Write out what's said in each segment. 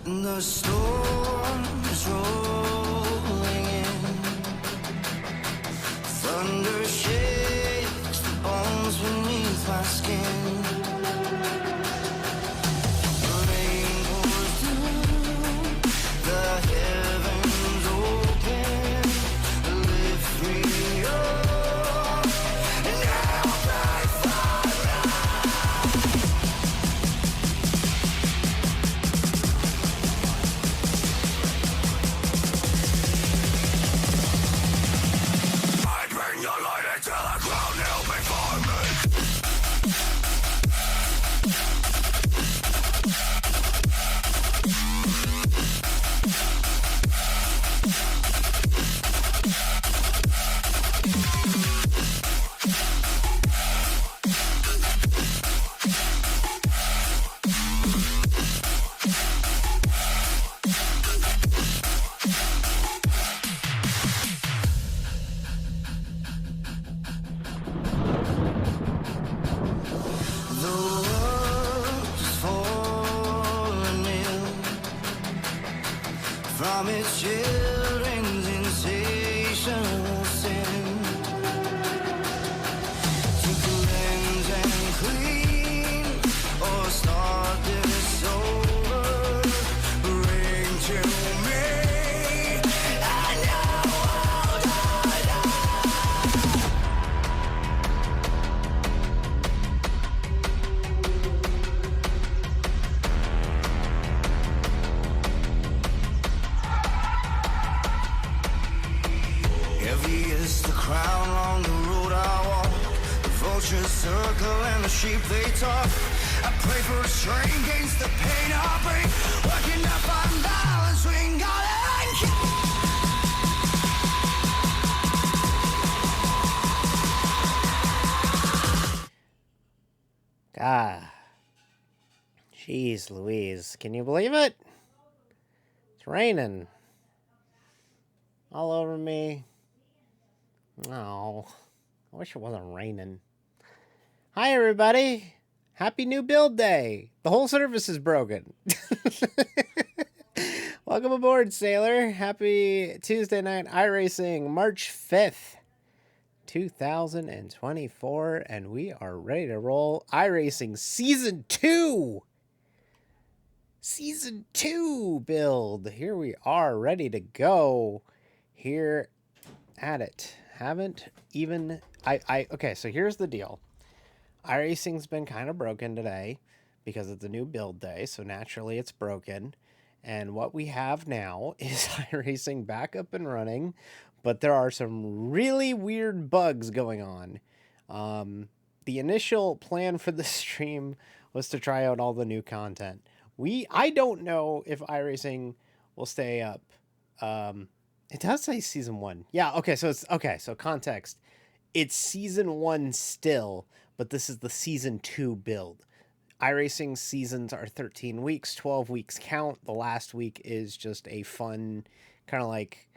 The storm's rolling in. Thunder shakes the bones beneath my skin. Rain pours down, the heavens open. Lift me up, and I'll fly far. I bring the light into the ground now before me. The world's fallen ill from its children's insatiable sin. To cleanse and clean or start this over, bring to me, and now I'll die. Heavy is the crown on the road I walk. The vultures circle and the sheep they talk. I pray for strength against the pain I bring. Working to find balance between God and king. Ah, jeez Louise, can you believe it? It's raining all over me. Oh, I wish it wasn't raining. Hi everybody, happy new build day. The whole surface is broken. Welcome aboard, Sailor. Happy Tuesday night iRacing, March 5th. 2024, and we are ready to roll iRacing Season 2! Season 2 build! Here we are, ready to go. Here at it. Haven't even... Okay, so here's the deal. iRacing's been kind of broken today because it's a new build day, so naturally it's broken. And what we have now is iRacing back up and running, but there are some really weird bugs going on. The initial plan for the stream was to try out all the new content. I don't know if iRacing will stay up. It does say season 1. Yeah, okay, so context. It's season 1 still, but this is the season 2 build. iRacing seasons are 13 weeks, 12 weeks count. The last week is just a fun, kind of like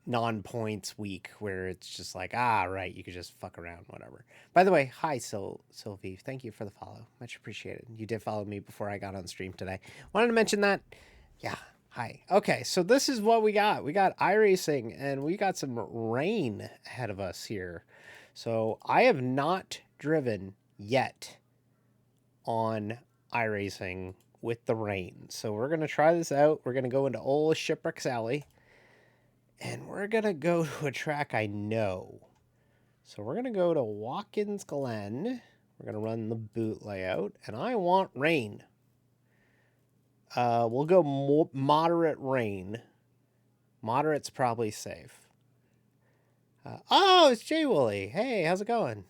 non-points week where it's just like, right, you could just fuck around, whatever. By the way, hi, Sylvie. Thank you for the follow. Much appreciated. You did follow me before I got on stream today. Wanted to mention that. Yeah, hi. Okay, so this is what we got. We got iRacing, and we got some rain ahead of us here. So I have not driven yet on iRacing with the rain. So we're going to try this out. We're going to go into old Shipwrecks Alley. And we're going to go to a track I know. So we're going to go to Watkins Glen. We're going to run the boot layout. And I want rain. We'll go moderate rain. Moderate's probably safe. Oh, it's Jay Woolley. Hey, how's it going?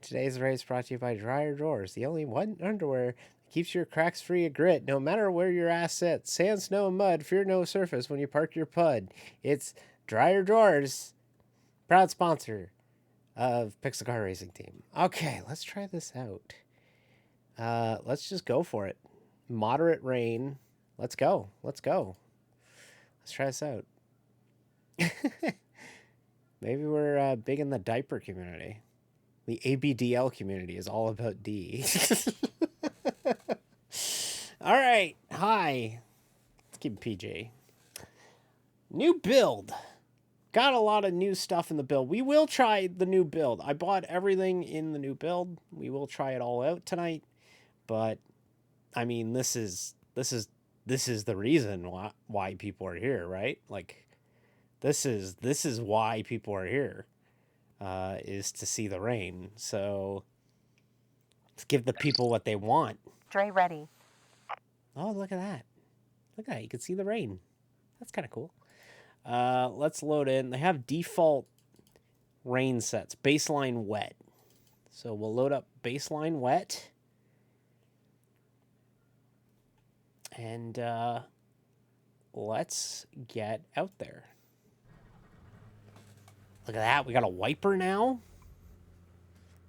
Today's race brought to you by Dryer Drawers, the only one underwear that keeps your cracks free of grit, no matter where your ass sits. Sand, snow, and mud, fear no surface when you park your pud. It's Dryer Drawers, proud sponsor of Pixel Car Racing Team. Okay, let's try this out. Let's just go for it. Moderate rain. Let's go. Let's go. Let's try this out. Maybe we're big in the diaper community. The ABDL community is all about D. All right. Hi. Let's keep it PG. New build. Got a lot of new stuff in the build. We will try the new build. I bought everything in the new build. We will try it all out tonight. But I mean, this is the reason why people are here, right? Like this is why people are here. Is to see the rain. So let's give the people what they want. Dre ready. Oh, look at that. Look at that. You can see the rain. That's kind of cool. Let's load in. They have default rain sets. Baseline wet. So we'll load up baseline wet. And let's get out there. Look at that. We got a wiper now.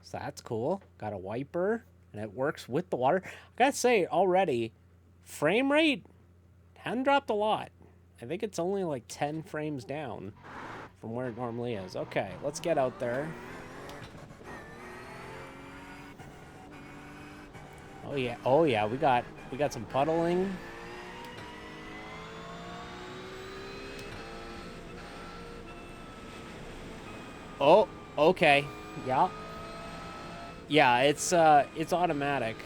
So that's cool. Got a wiper. And it works with the water. I gotta say, already, frame rate hadn't dropped a lot. I think it's only like 10 frames down from where it normally is. Okay, let's get out there. Oh yeah, we got some puddling. Oh, okay. Yeah. Yeah, it's automatic.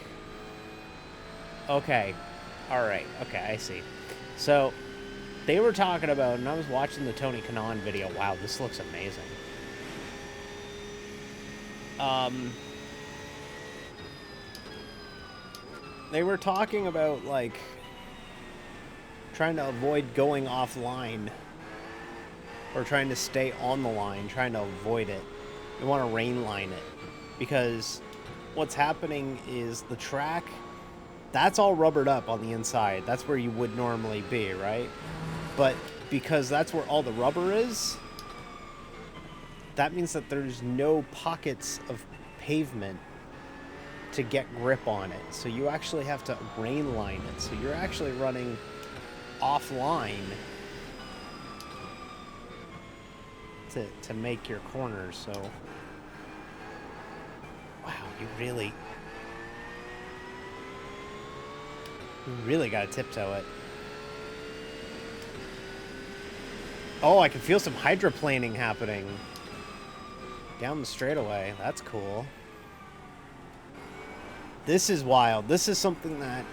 Okay. All right. Okay, I see. So they were talking about, and I was watching the Tony Kanaan video. Wow, this looks amazing. They were talking about, like, trying to avoid going offline. Or trying to stay on the line, trying to avoid it. They want to rain line it. Because what's happening is the track, that's all rubbered up on the inside. That's where you would normally be, right? But because that's where all the rubber is, that means that there's no pockets of pavement to get grip on it. So you actually have to rain line it. So you're actually running offline to make your corners. So wow, you really gotta tiptoe it. Oh, I can feel some hydroplaning happening down the straightaway. That's cool. This is wild. This is something that,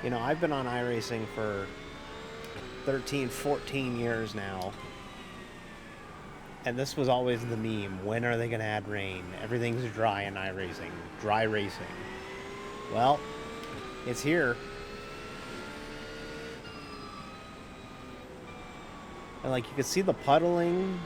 you know, I've been on iRacing for 13, 14 years now. And this was always the meme. When are they going to add rain? Everything's dry in iRacing. Dry racing. Well, it's here. And, like, you can see the puddling.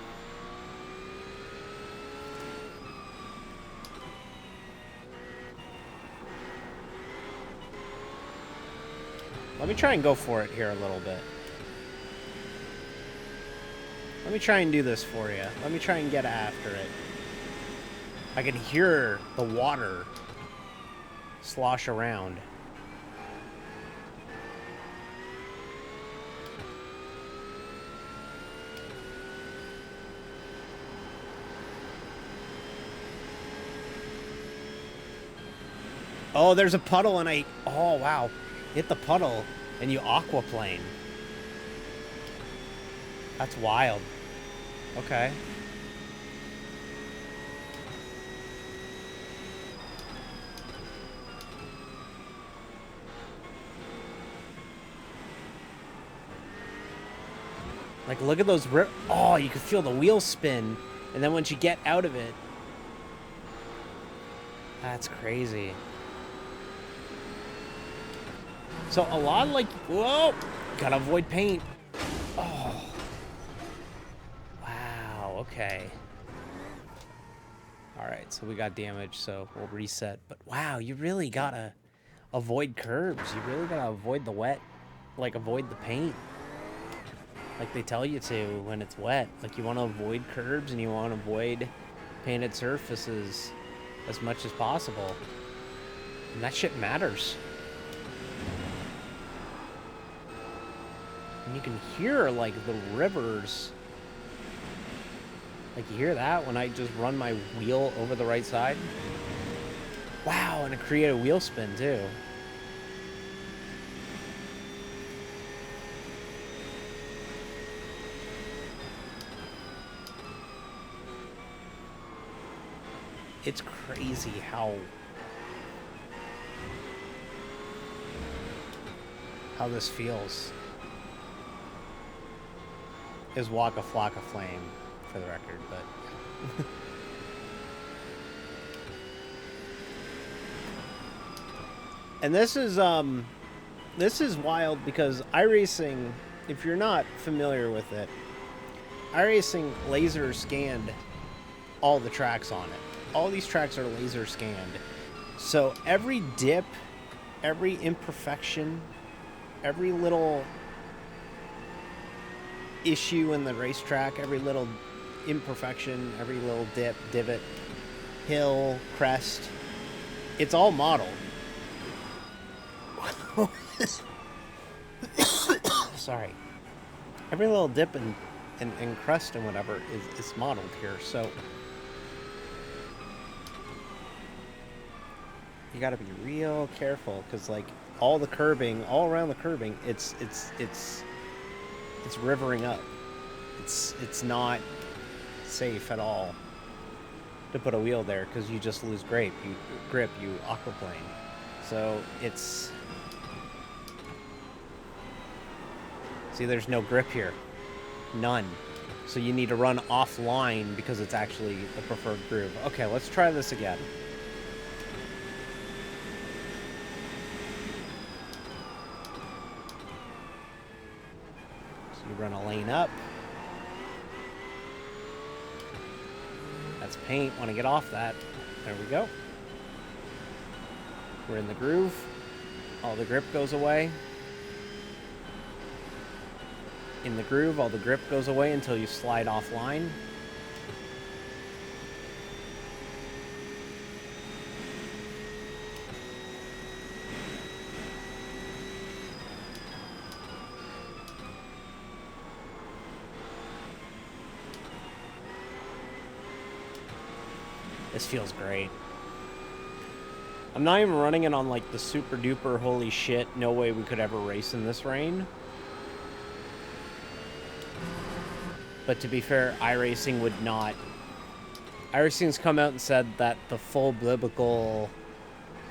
Let me try and go for it here a little bit. Let me try and do this for you. Let me try and get after it. I can hear the water slosh around. Oh, there's a puddle and oh wow. Hit the puddle and you aquaplane. That's wild. Okay. Like, look at those oh, you can feel the wheel spin. And then once you get out of it. That's crazy. So a lot of, like, whoa, gotta avoid paint. Oh. Wow, okay. All right, so we got damage, so we'll reset. But wow, you really gotta avoid curbs. You really gotta avoid the wet, like avoid the paint. Like they tell you to when it's wet. Like you want to avoid curbs and you want to avoid painted surfaces as much as possible. And that shit matters. And you can hear, like, the rivers. Like, you hear that when I just run my wheel over the right side? Wow, and it created a wheel spin, too. It's crazy how this feels. Is Waka Flocka Flame, for the record, but... And this is wild because iRacing, if you're not familiar with it, iRacing laser scanned all the tracks on it. All these tracks are laser scanned. So every dip, every imperfection, every little issue in the racetrack, every little imperfection, every little dip, divot, hill, crest, it's all modeled. Sorry. Every little dip and crest and whatever is modeled here, so you got to be real careful because, like, all the curbing, all around the curbing, it's rivering up. It's not safe at all to put a wheel there because you just lose grip, you aquaplane. So it's... See, there's no grip here. None. So you need to run offline because it's actually the preferred groove. Okay, let's try this again. So you run a lane up. That's paint. Want to get off that. There we go. We're in the groove. All the grip goes away. In the groove, all the grip goes away until you slide offline. This feels great. I'm not even running it on like the super duper holy shit, no way we could ever race in this rain. But to be fair, iRacing would not. iRacing's come out and said that the full biblical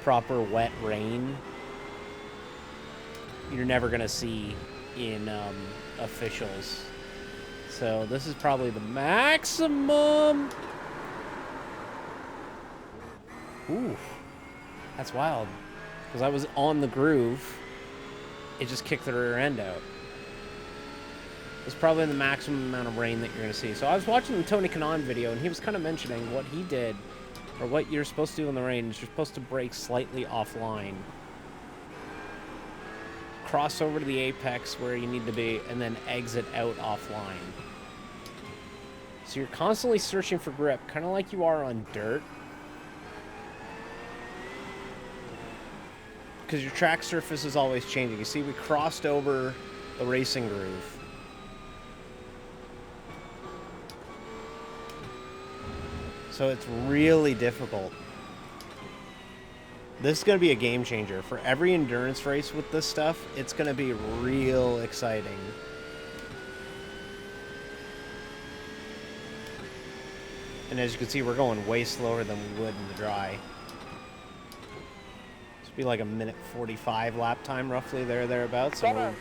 proper wet rain you're never going to see in officials. So this is probably the maximum. Ooh, that's wild. Because I was on the groove, it just kicked the rear end out. It's probably the maximum amount of rain that you're going to see. So I was watching the Tony Kanaan video, and he was kind of mentioning what he did, or what you're supposed to do in the rain is you're supposed to brake slightly offline, cross over to the apex where you need to be, and then exit out offline. So you're constantly searching for grip, kind of like you are on dirt. Because your track surface is always changing. You see, we crossed over the racing groove. So it's really difficult. This is going to be a game changer. For every endurance race with this stuff, it's going to be real exciting. And as you can see, we're going way slower than we would in the dry. This would be like a minute 45 lap time, roughly, thereabouts. So we're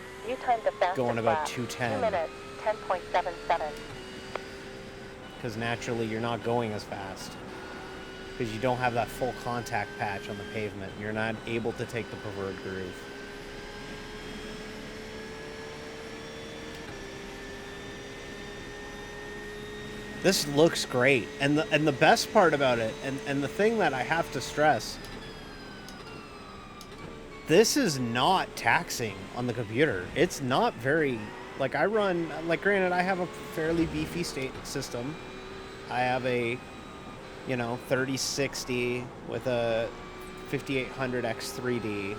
going about 2:10. 2 minutes, 10.77. Because naturally you're not going as fast because you don't have that full contact patch on the pavement. You're not able to take the preferred groove. This looks great, and the best part about it, and the thing that I have to stress, this is not taxing on the computer. It's not very, like, I run, like, granted I have a fairly beefy state system. I have a, 3060 with a 5800 X3D.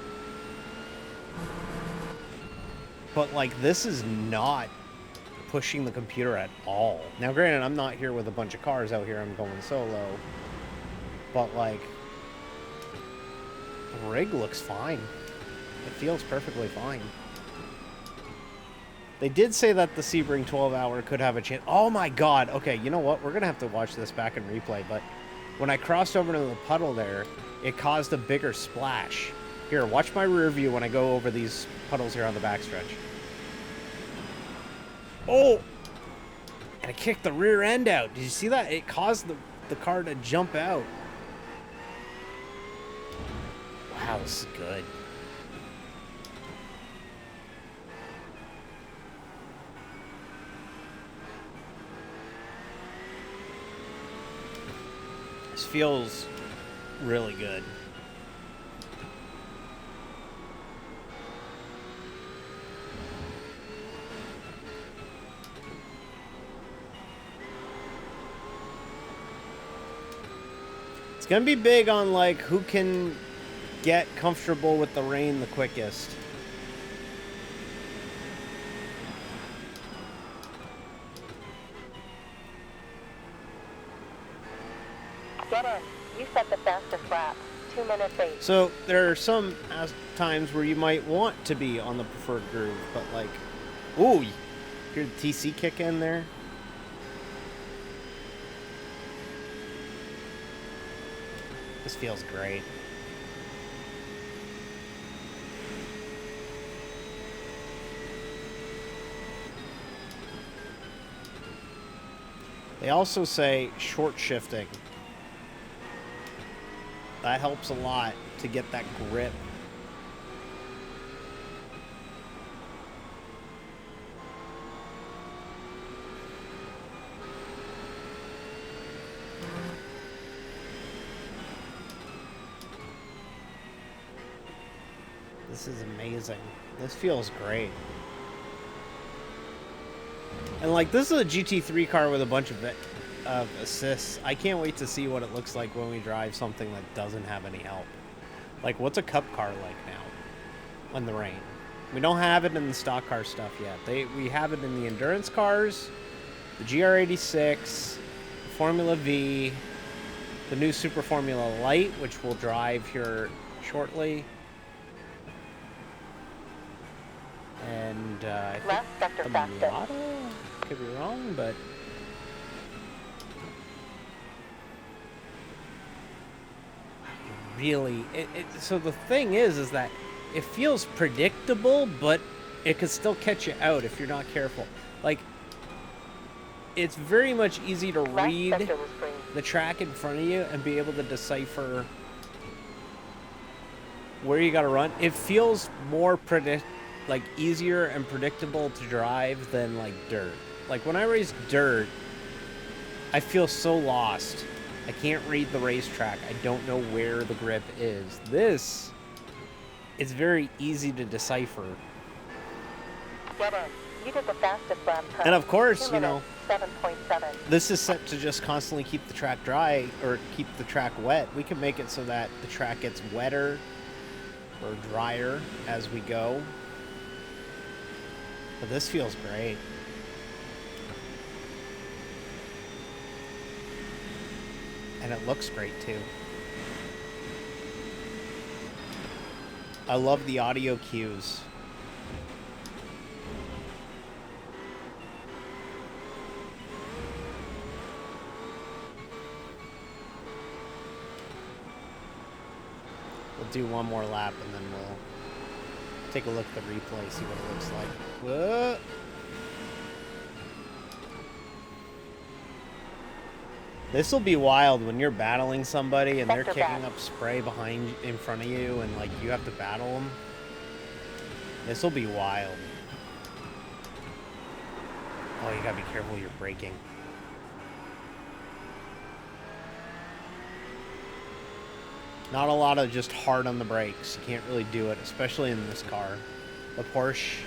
But, like, this is not pushing the computer at all. Now, granted, I'm not here with a bunch of cars out here. I'm going solo. But, like, the rig looks fine. It feels perfectly fine. They did say that the Sebring 12-hour could have a chance. Oh my god. Okay, you know what? We're going to have to watch this back in replay, but when I crossed over to the puddle there, it caused a bigger splash. Here, watch my rear view when I go over these puddles here on the backstretch. Oh! And I kicked the rear end out. Did you see that? It caused the car to jump out. Wow, this is good. This feels really good. It's gonna be big on like who can get comfortable with the rain the quickest. Get in. You set the fastest lap. 2 minutes 8. So there are some times where you might want to be on the preferred groove, but like, ooh, you hear the TC kick in there. This feels great. They also say short shifting. That helps a lot to get that grip. This is amazing. This feels great. And like, this is a GT3 car with a bunch of assists. I can't wait to see what it looks like when we drive something that doesn't have any help. Like, what's a cup car like now in the rain? We don't have it in the stock car stuff yet. We have it in the endurance cars, the GR86, the Formula V, the new Super Formula Light, which we'll drive here shortly. And I Last sector think the fastest. Miata? Could be wrong, but really, so the thing is that it feels predictable, but it could still catch you out if you're not careful. Like, it's very much easy to Last read sector was green. the track in front of you and be able to decipher where you got to run. It feels more easier and predictable to drive than like dirt. Like when I race dirt, I feel so lost. I can't read the racetrack. I don't know where the grip is. This is very easy to decipher. Get in. You did the fastest lap time. And of course, 2 you know, minutes, 7.7. this is set to just constantly keep the track dry or keep the track wet. We can make it so that the track gets wetter or drier as we go. But this feels great. And it looks great too. I love the audio cues. We'll do one more lap and then we'll take a look at the replay, see what it looks like. Whoa. This will be wild when you're battling somebody and they're Sector kicking back. up spray in front of you and like you have to battle them. This will be wild. Oh, you gotta be careful you're braking. Not a lot of just hard on the brakes. You can't really do it, especially in this car. The Porsche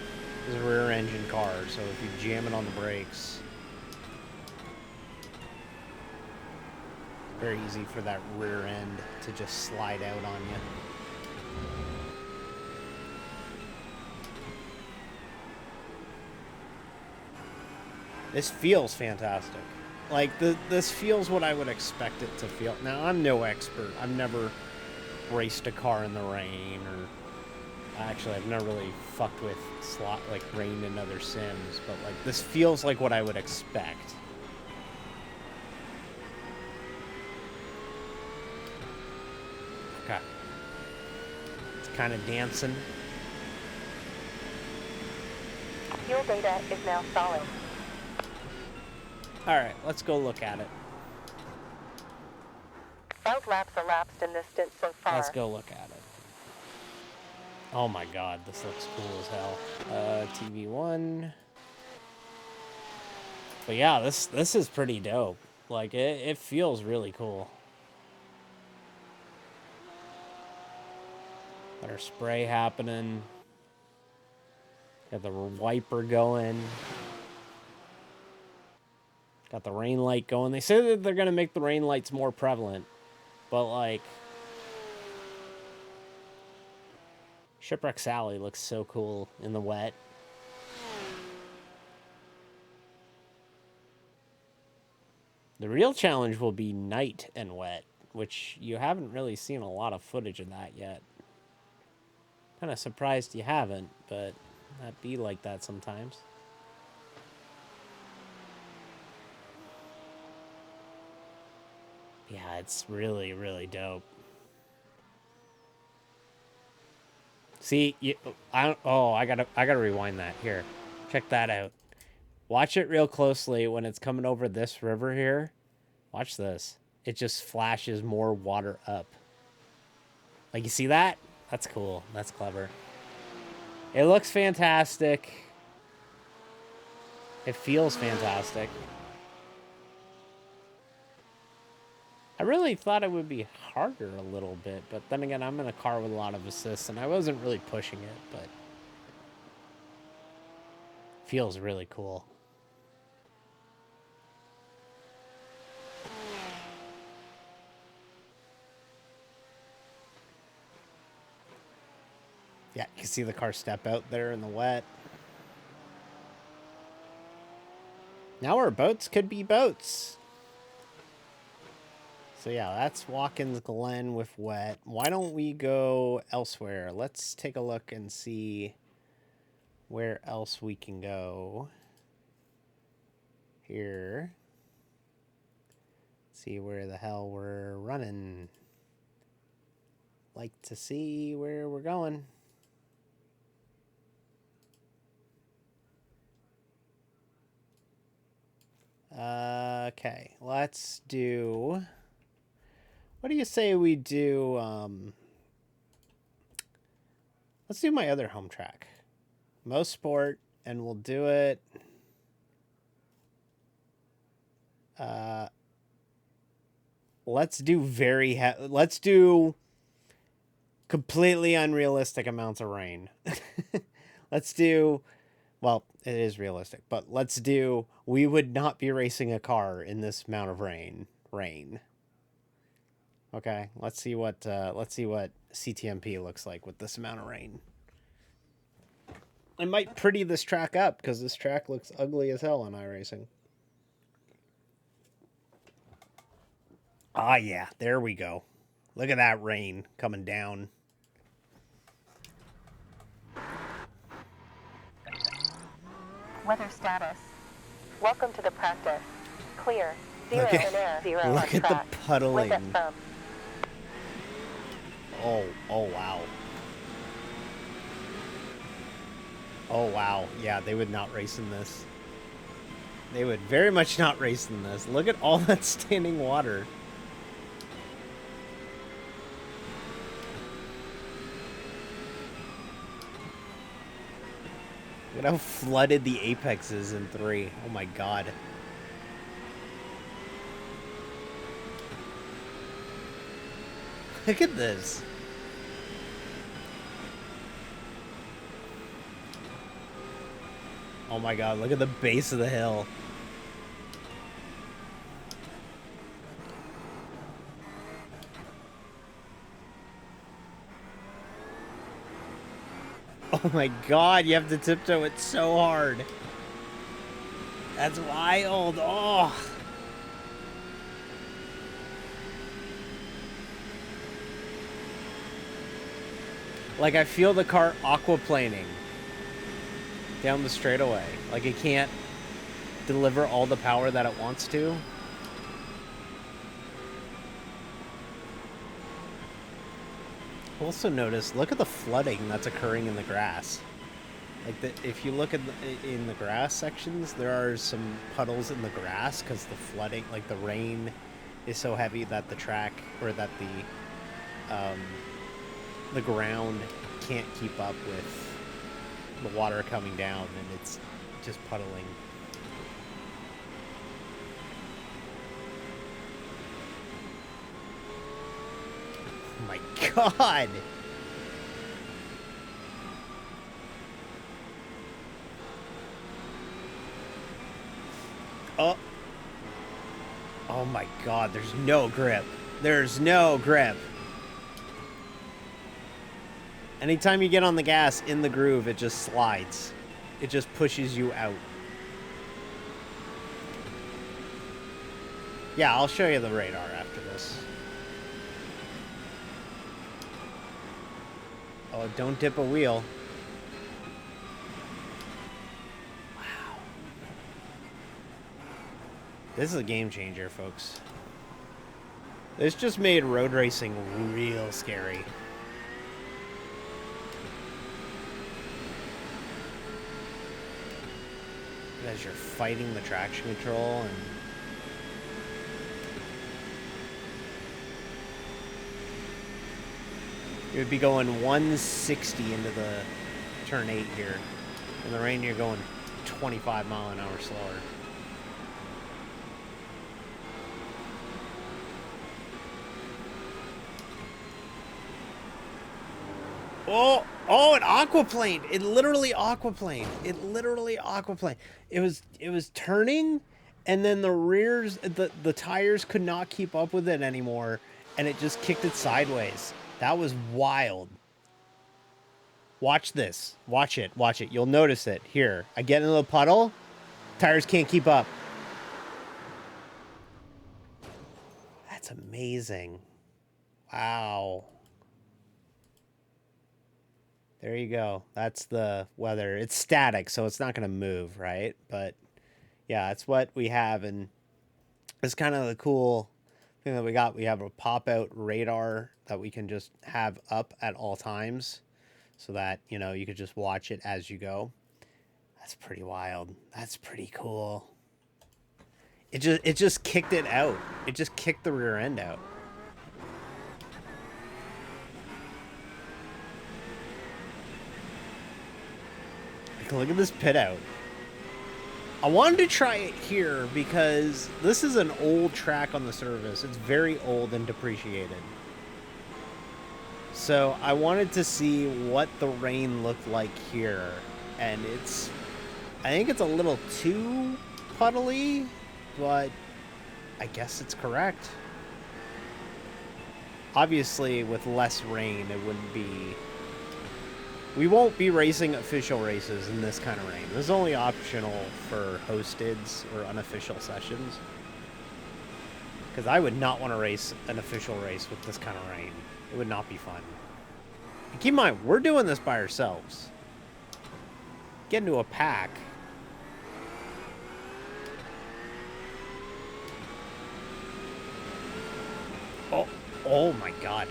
is a rear engine car, so if you jam it on the brakes, very easy for that rear end to just slide out on you. This feels fantastic. Like, this feels what I would expect it to feel. Now, I'm no expert. I've never raced a car in the rain, or actually, I've never really fucked with rain in other sims, but like, this feels like what I would expect. kind of dancing. Fuel data is now solid. All right, let's go look at it. 5 laps elapsed in this stint so far. Let's go look at it. Oh my god, this looks cool as hell. TV1. But yeah, this is pretty dope. Like, it feels really cool. Better spray happening. Got the wiper going. Got the rain light going. They say that they're going to make the rain lights more prevalent. But, like, Shipwreck Sally looks so cool in the wet. The real challenge will be night and wet, which you haven't really seen a lot of footage of that yet. Kind of surprised you haven't, but that be like that sometimes. Yeah, it's really, really dope. See, I gotta rewind that. Here, check that out. Watch it real closely when it's coming over this river here. Watch this. It just flashes more water up. Like, you see that? That's cool. That's clever. It looks fantastic. It feels fantastic. I really thought it would be harder a little bit, but then again, I'm in a car with a lot of assists, and I wasn't really pushing it, but feels really cool. Yeah, you can see the car step out there in the wet. Now our boats could be boats. So yeah, that's Watkins Glen with wet. Why don't we go elsewhere? Let's take a look and see where else we can go. Here. See where the hell we're running. Like to see where we're going. Okay, let's do... What do you say we do, let's do my other home track. Most Sport, and we'll do it... let's do completely unrealistic amounts of rain. Let's do... Well, it is realistic, but let's do... We would not be racing a car in this amount of rain. Okay, let's see what CTMP looks like with this amount of rain. I might pretty this track up because this track looks ugly as hell on iRacing. Ah, yeah, there we go. Look at that rain coming down. Weather status. Welcome to the practice. Clear. 0 in air. 0 on Look at the track. puddling. Wind at from. Oh, wow. Oh, wow. Yeah, they would not race in this. They would very much not race in this. Look at all that standing water. Look at how flooded the apex is in 3. Oh my god. Look at this. Oh my god, look at the base of the hill. Oh my god, you have to tiptoe it so hard. That's wild. Oh. Like, I feel the car aquaplaning down the straightaway. Like, it can't deliver all the power that it wants to. Also notice, look at the flooding that's occurring in the grass. Like, if you look at in the grass sections, there are some puddles in the grass because the flooding, like the rain is so heavy that the track, or that the ground can't keep up with the water coming down, and it's just puddling. Oh my god! Oh. Oh my god, there's no grip. There's no grip. Anytime you get on the gas in the groove, it just slides. It just pushes you out. Yeah, I'll show you the radar after this. Oh, don't dip a wheel. Wow. This is a game changer, folks. This just made road racing real scary. As you're fighting the traction control and you would be going 160 into the turn 8 here. In the rain, you're going 25 mile an hour slower. Oh, oh, it aquaplaned. It literally aquaplaned. It literally aquaplaned. It was turning, and then the rears, the tires could not keep up with it anymore, and it just kicked it sideways. That was wild. Watch this. Watch it. Watch it. You'll notice it. Here, I get into the puddle. Tires can't keep up. That's amazing. Wow. There you go. That's the weather. It's static, so it's not going to move, right? But yeah, that's what we have, and it's kind of the cool thing that we got. We have a pop-out radar that we can just have up at all times, so that, you know, you could just watch it as you go. That's pretty wild. That's pretty cool. It just kicked it out. It just kicked the rear end out. Look at this pit out. I wanted to try it here because this is an old track on the service. It's very old and depreciated. So I wanted to see what the rain looked like here. And I think it's a little too puddly, but I guess it's correct. Obviously, with less rain, it wouldn't be... We won't be racing official races in this kind of rain. This is only optional for hosteds or unofficial sessions. Because I would not want to race an official race with this kind of rain. It would not be fun. And keep in mind, we're doing this by ourselves. Get into a pack. Oh my god.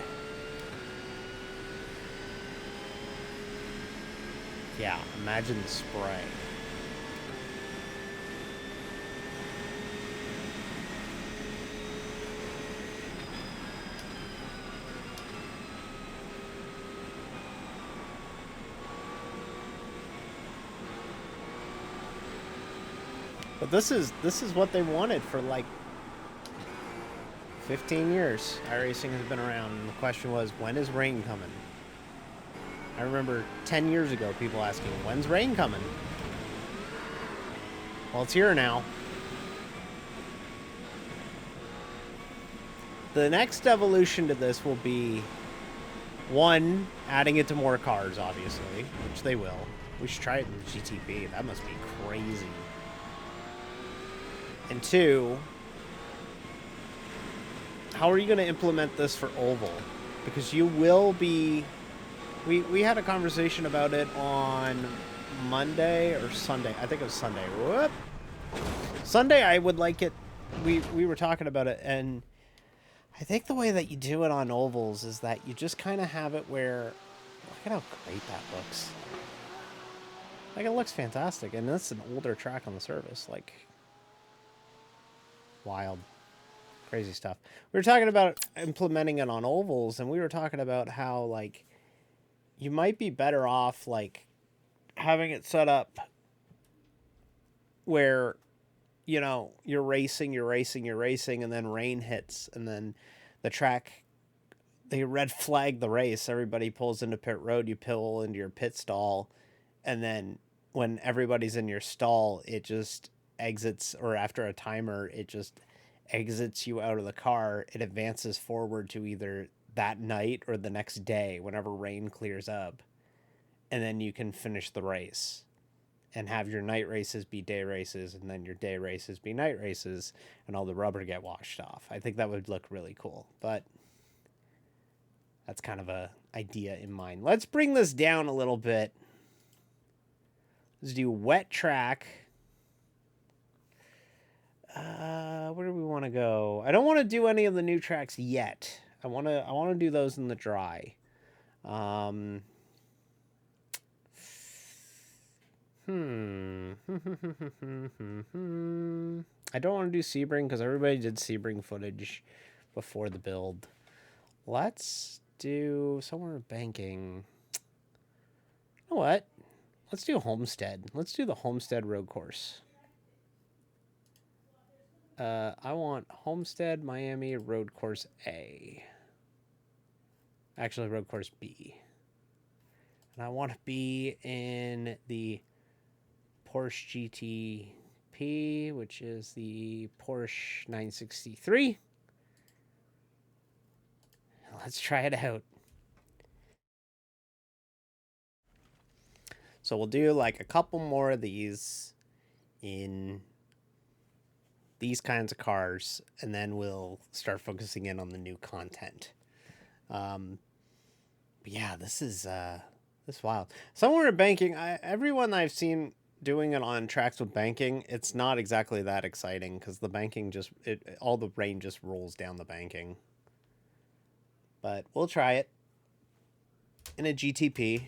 Yeah, imagine the spray. But this is what they wanted for like 15 years. iRacing has been around, and the question was, when is rain coming? I remember 10 years ago people asking, when's rain coming? Well, it's here now. The next evolution to this will be, one, adding it to more cars, obviously, which they will. We should try it in GTP. That must be crazy. And two, how are you going to implement this for Oval? Because you will be... We had a conversation about it on Monday or Sunday. I think it was Sunday. Whoop. Sunday, I would like it... We were talking about it, and I think the way that you do it on ovals is that you just kind of have it where, look at how great that looks. Like, it looks fantastic, and that's an older track on the surface. Like, wild, crazy stuff. We were talking about implementing it on ovals, and we were talking about how, like, you might be better off, like, having it set up where, you know, you're racing, and then rain hits, and then the track, they red flag the race. Everybody pulls into pit road, you pull into your pit stall, and then when everybody's in your stall, it just exits, or after a timer, it just exits you out of the car. It advances forward to either that night or the next day whenever rain clears up, and then you can finish the race and have your night races be day races, and then your day races be night races, and all the rubber get washed off. I think that would look really cool, but that's kind of a idea in mind. Let's bring this down a little bit. Let's do wet track. Where do we want to go? I don't want to do any of the new tracks yet. I want to do those in the dry. I don't want to do Sebring because everybody did Sebring footage before the build. Let's do somewhere banking. You know what? Let's do Homestead. Let's do the Homestead road course. I want Homestead, Miami, road course A. Actually, road course B. And I want to be in the Porsche GTP, which is the Porsche 963. Let's try it out. So we'll do like a couple more of these in these kinds of cars, and then we'll start focusing in on the new content. But yeah, this is wild. Somewhere in banking, everyone I've seen doing it on tracks with banking, it's not exactly that exciting because the banking just all the rain just rolls down the banking. But we'll try it in a GTP.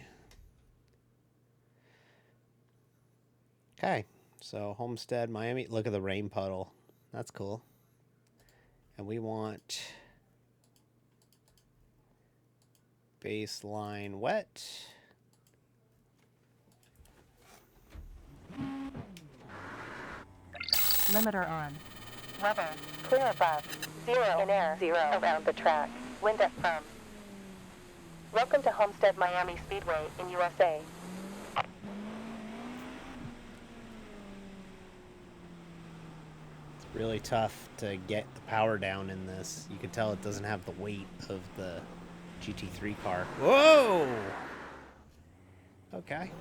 Okay, so Homestead, Miami. Look at the rain puddle. That's cool. And we want baseline wet. Limiter on. Weather. Clear above. 0 in air. 0 around the track. Wind at from. Welcome to Homestead Miami Speedway in USA. It's really tough to get the power down in this. You can tell it doesn't have the weight of the GT3 car. Whoa! Okay.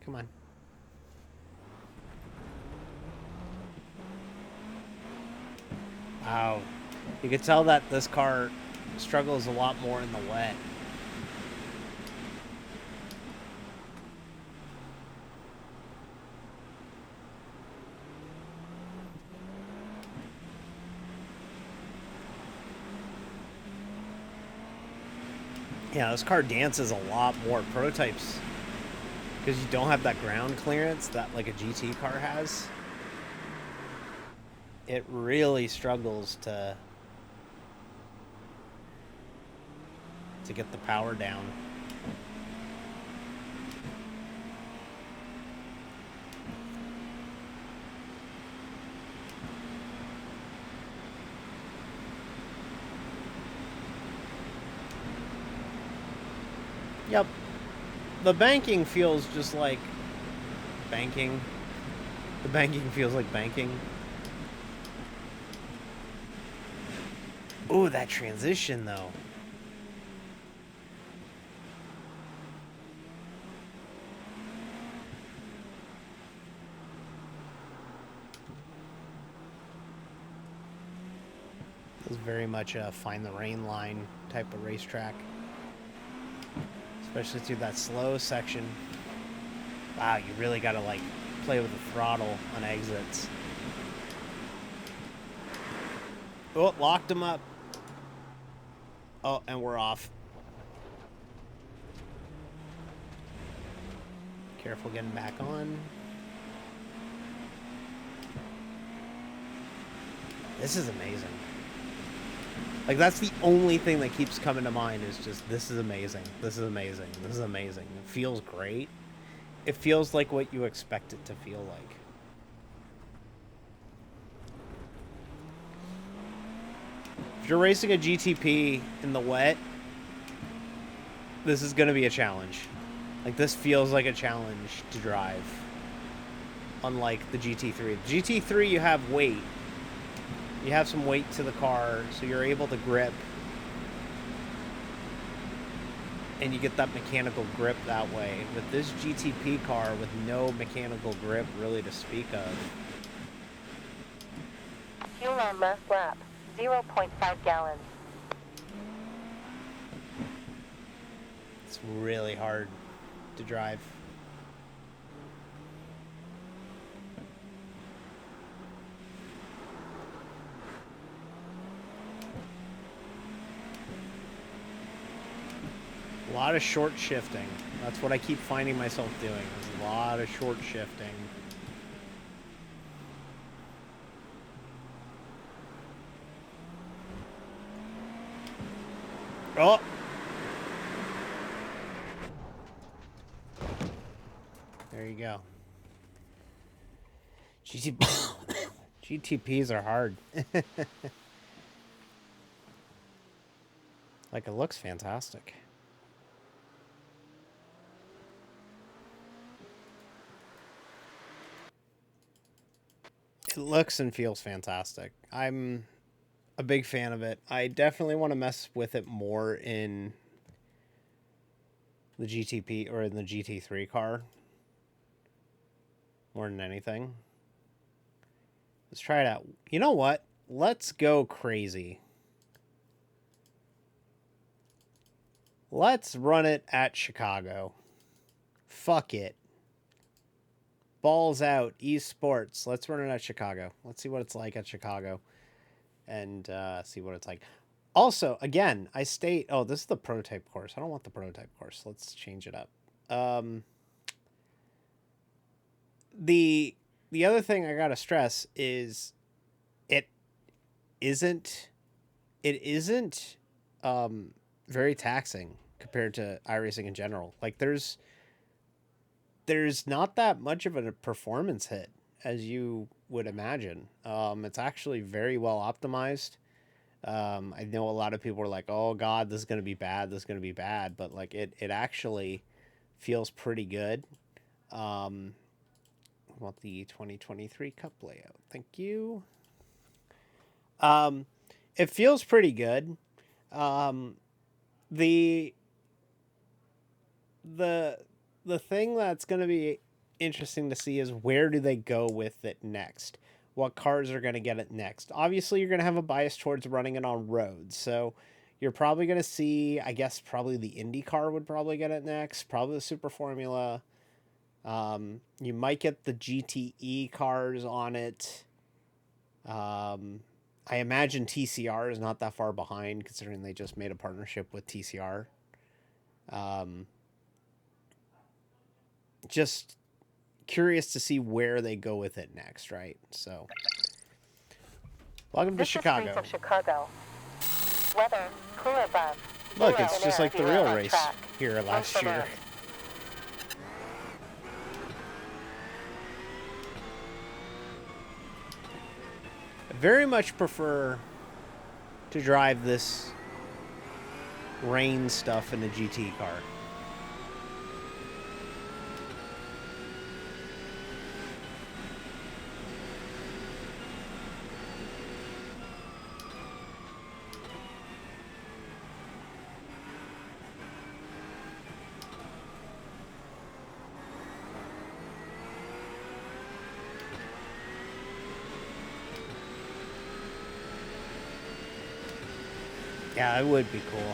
Come on. Wow. You can tell that this car struggles a lot more in the wet. Yeah, this car dances a lot more. Prototypes, because you don't have that ground clearance that like a GT car has. It really struggles to get the power down. Yep. The banking feels just like banking. The banking feels like banking. Ooh, that transition though. It was very much a find the rain line type of racetrack. Especially through that slow section. Wow, you really gotta like play with the throttle on exits. Oh, locked him up. Oh, and we're off. Careful getting back on. This is amazing. Like, that's the only thing that keeps coming to mind is just, this is amazing. This is amazing. This is amazing. It feels great. It feels like what you expect it to feel like. If you're racing a GTP in the wet, this is going to be a challenge. Like, this feels like a challenge to drive. Unlike the GT3. The GT3, you have weight. You have some weight to the car, so you're able to grip. And you get that mechanical grip that way. With this GTP car with no mechanical grip really to speak of. Fuel on last lap, 0.5 gallons. It's really hard to drive. A lot of short shifting. That's what I keep finding myself doing. Is a lot of short shifting. Oh! There you go. GTPs are hard. Like, it looks fantastic. It looks and feels fantastic. I'm a big fan of it. I definitely want to mess with it more in the GTP or in the GT3 car. More than anything. Let's try it out. You know what? Let's go crazy. Let's run it at Chicago. Fuck it. Balls out. Esports. Let's run it at Chicago. Let's see what it's like at Chicago. And see what it's like. Also, again, I state... Oh, this is the prototype course. I don't want the prototype course. Let's change it up. The other thing I gotta stress is it isn't very taxing compared to iRacing in general. Like, there's not that much of a performance hit as you would imagine. It's actually very well optimized. I know a lot of people are like, oh God, this is going to be bad. This is going to be bad. But like, it actually feels pretty good. I want the 2023 Cup layout. Thank you. It feels pretty good. The thing that's going to be interesting to see is where do they go with it next? What cars are going to get it next? Obviously, you're going to have a bias towards running it on roads. So you're probably going to see, I guess, probably the IndyCar would probably get it next. Probably the Super Formula. You might get the GTE cars on it. I imagine TCR is not that far behind, considering they just made a partnership with TCR. Just curious to see where they go with it next, right? So, welcome to Chicago. This is streets of Chicago. Weather, clear above. Look, Zero it's in just air, like the zero real on race track. here last Close year. to I very much prefer to drive this rain stuff in a GT car. Yeah, it would be cool.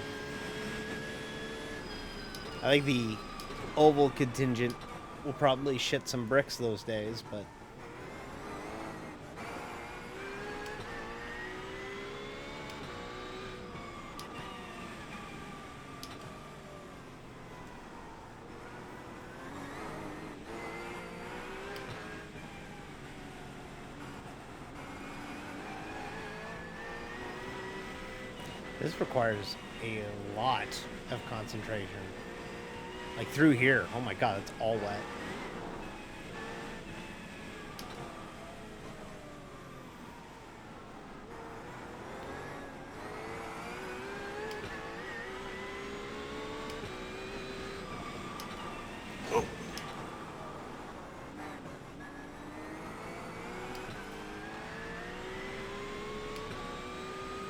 I like the oval contingent We'll probably shit some bricks those days, but... This requires a lot of concentration. Like through here. Oh my god, it's all wet.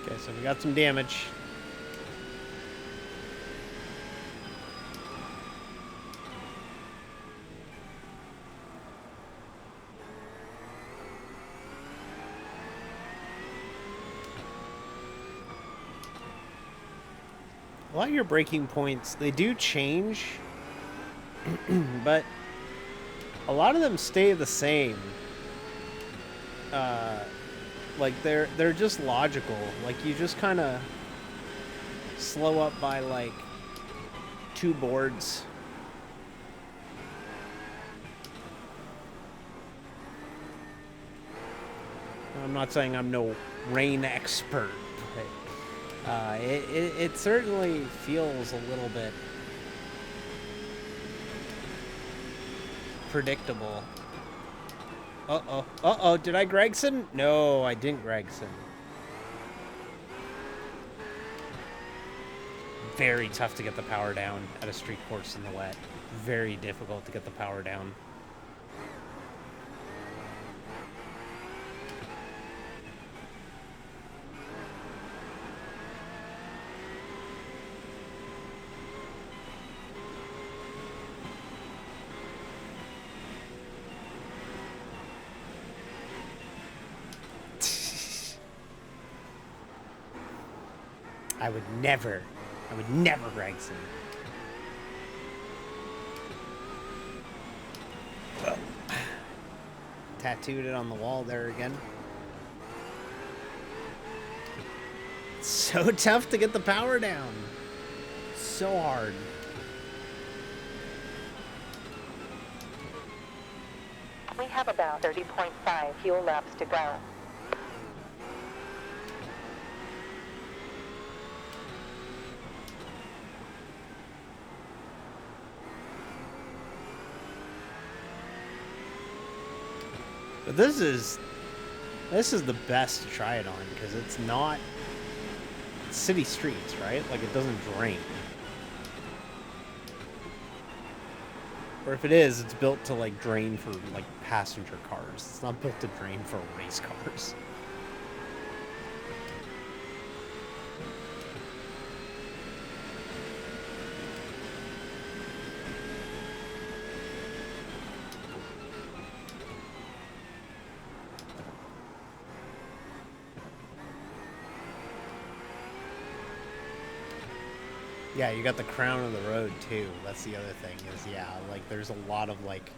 Okay, so we got some damage. A lot of your braking points, they do change, but a lot of them stay the same. Like they're just logical. Like you just kind of slow up by like 2 boards. I'm not saying I'm no rain expert, but it certainly feels a little bit predictable. Uh-oh. Uh-oh, did I Gregson? No, I didn't Gregson. Very tough to get the power down at a street course in the wet. Very difficult to get the power down. I would never Gregson. Oh. Tattooed it on the wall there again. It's so tough to get the power down. So hard. We have about 30.5 fuel laps to go. But this is the best to try it on because it's not city streets, right? Like it doesn't drain. Or if it is, it's built to like drain for like passenger cars. It's not built to drain for race cars. Yeah, you got the crown of the road too. That's the other thing is, yeah, like there's a lot of like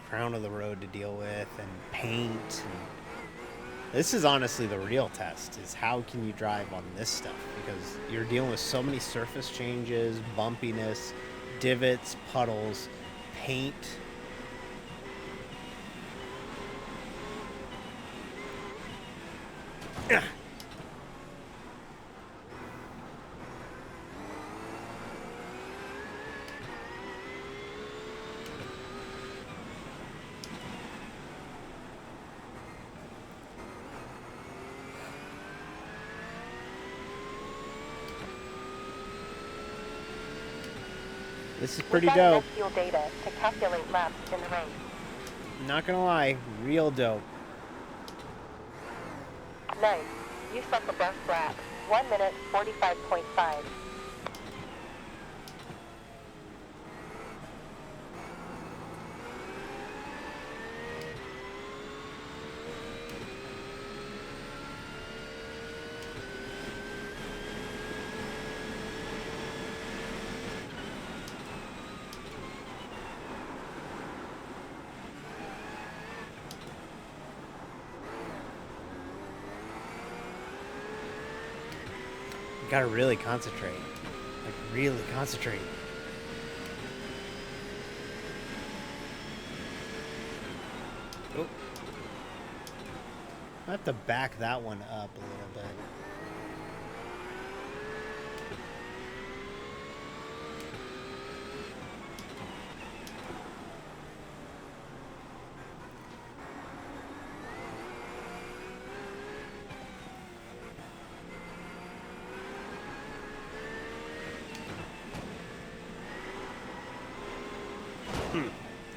crown of the road to deal with and paint. And this is honestly the real test is how can you drive on this stuff because you're dealing with so many surface changes, bumpiness, divots, puddles, paint. This is pretty dope. Fuel data to calculate laps in the race. Not gonna lie, real dope. Nice. You set the best lap. 1 minute 45.5. Gotta really concentrate. Like, really concentrate. Oh. I have to back that one up a little bit.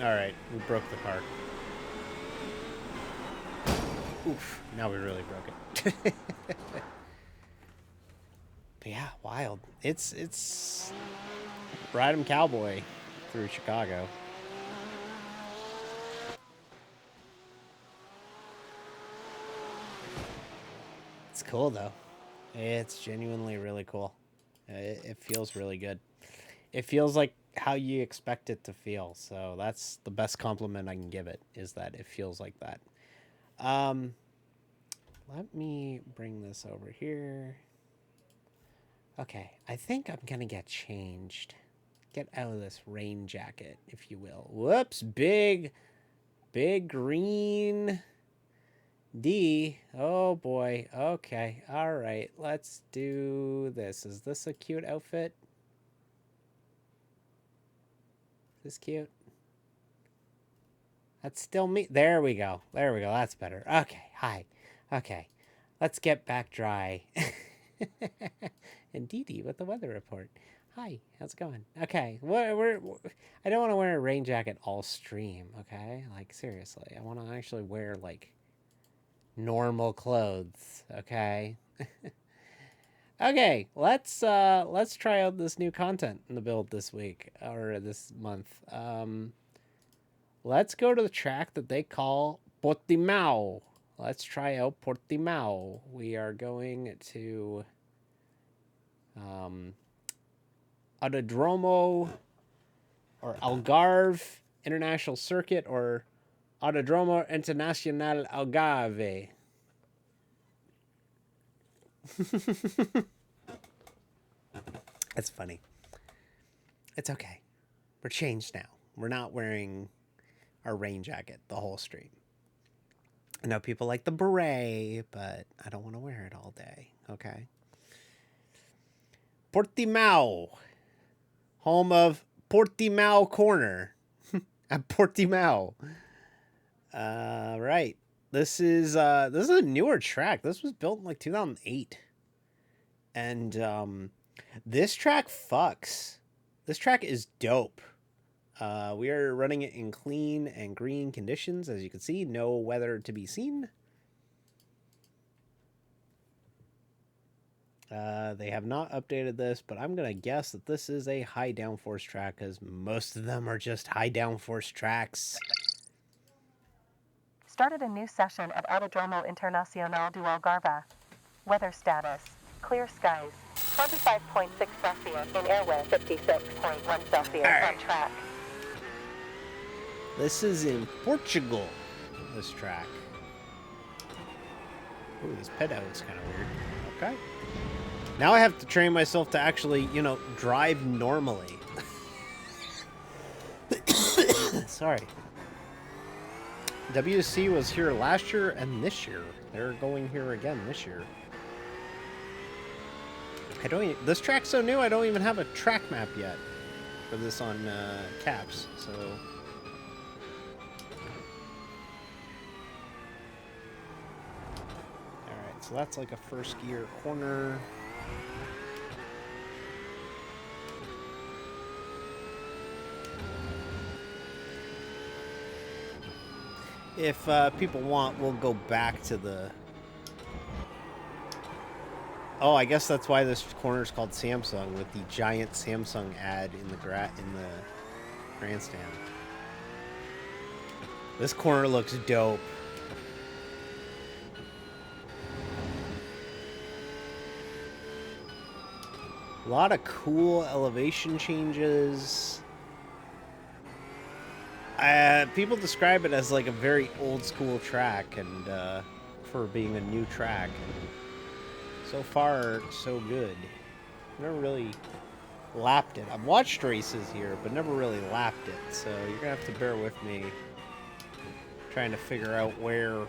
Alright, we broke the car. Oof, now we really broke it. But yeah, wild. It's Ride 'em Cowboy through Chicago. It's cool though. It's genuinely really cool. It feels really good. It feels like how you expect it to feel. So that's the best compliment I can give it, is that it feels like that. Let me bring this over here. Okay, I think I'm gonna get changed. Get out of this rain jacket, if you will. Whoops, big green D. Oh boy. Okay, all right. Let's do this. Is this a cute outfit? Is this cute? That's still me. There we go. There we go. That's better. Okay, hi. Okay, let's get back dry. And Dee Dee with the weather report. Hi, how's it going? Okay, I don't want to wear a rain jacket all stream, okay? Like, seriously. I want to actually wear, like, normal clothes, okay? Okay, let's try out this new content in the build this week, or this month. Let's go to the track that they call Portimao. Let's try out Portimao. We are going to Autodromo or Algarve International Circuit, or Autodromo Internacional Algarve. That's funny. It's okay. We're changed now. We're not wearing our rain jacket the whole stream. I know people like the beret, but I don't want to wear it all day. Okay. Portimao, home of Portimao Corner at Portimao. Right. This is a newer track. This was built in like 2008, and this track fucks. This track is dope. We are running it in clean and green conditions, as you can see. No weather to be seen. They have not updated this, but I'm gonna guess that this is a high downforce track, because most of them are just high downforce tracks. Started a new session at Autodromo Internacional do Algarve. Weather status: clear skies, 25.6 Celsius in airway, 56.1 Celsius on track. This is in Portugal, this track. Ooh, this pedo's kind of weird. Okay. Now I have to train myself to actually, drive normally. Sorry. WC was here last year and this year. They're going here again this year. This track's so new, I don't even have a track map yet for this on caps, so... Alright, so that's like a first gear corner. If people want, we'll go back to the... Oh, I guess that's why this corner is called Samsung, with the giant Samsung ad in the grandstand. This corner looks dope. A lot of cool elevation changes. People describe it as like a very old school track, and for being a new track. So far, so good. Never really lapped it. I've watched races here, but never really lapped it. So you're gonna have to bear with me trying to figure out where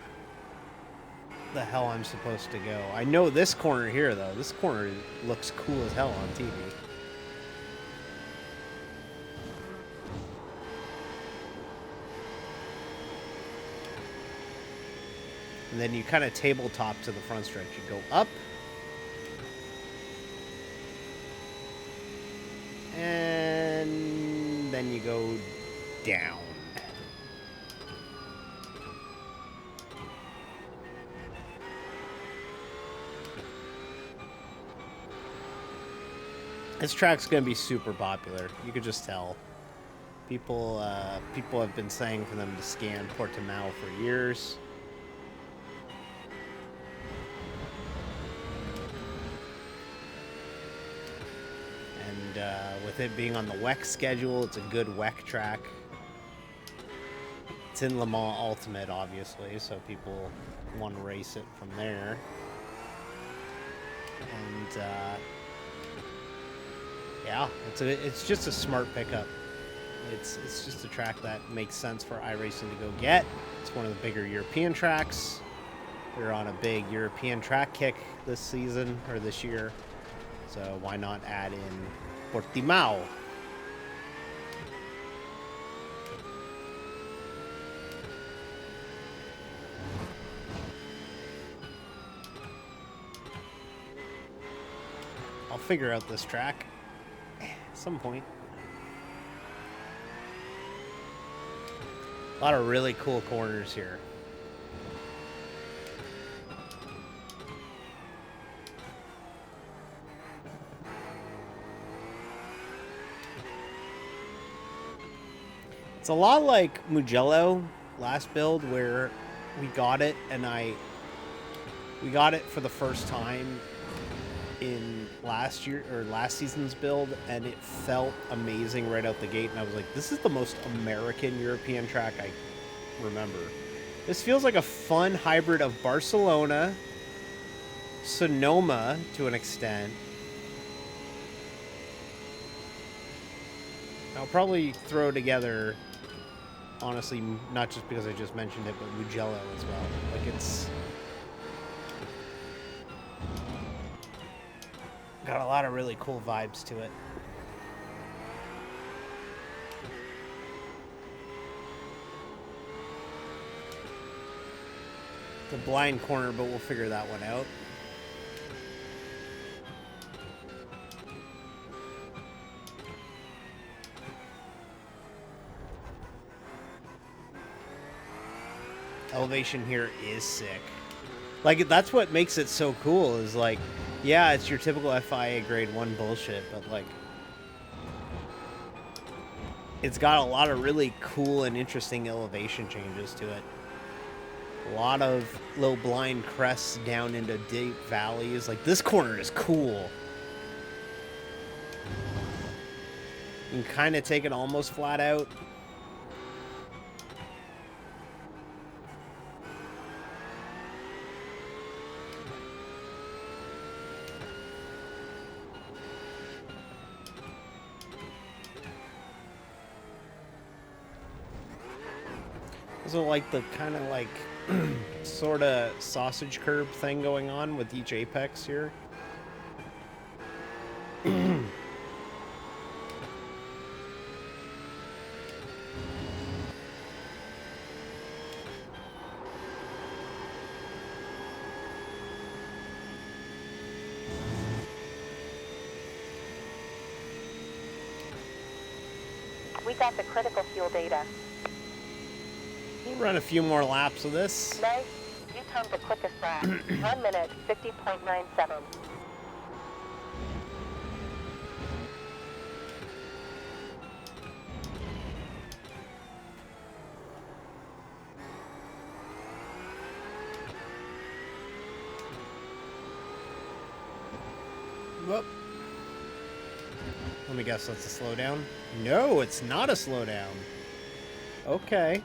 the hell I'm supposed to go. I know this corner here, though. This corner looks cool as hell on TV. And then you kind of tabletop to the front stretch. You go up. And then you go down. This track's gonna be super popular. You could just tell. People have been saying for them to scan Portimao for years. And with it being on the WEC schedule, it's a good WEC track. It's in Le Mans Ultimate, obviously, so people want to race it from there. And yeah, it's just a smart pickup. It's just a track that makes sense for iRacing to go get. It's one of the bigger European tracks. We're on a big European track kick this season, or this year. So why not add in Portimao? I'll figure out this track at some point. A lot of really cool corners here. It's a lot like Mugello last build, where we got it and we got it for the first time in last season's build, and it felt amazing right out the gate, and I was like, this is the most American European track I remember. This feels like a fun hybrid of Barcelona, Sonoma to an extent. I'll probably throw together, honestly, not just because I just mentioned it, but Mugello as well. Like, it's got a lot of really cool vibes to it. It's a blind corner, but we'll figure that one out. Elevation here is sick. Like, that's what makes it so cool, is like, yeah, it's your typical FIA grade 1 bullshit, but like, it's got a lot of really cool and interesting elevation changes to it. A lot of low blind crests down into deep valleys. Like, this corner is cool. You can kind of take it almost flat out. Also, like, the kind of like sort of sausage curb thing going on with each apex here. We got the critical fuel data. We'll run a few more laps of this. Nice. You timed the quickest lap. 1 minute, 50.97. Whoop. Let me guess, that's a slowdown? No, it's not a slowdown. Okay.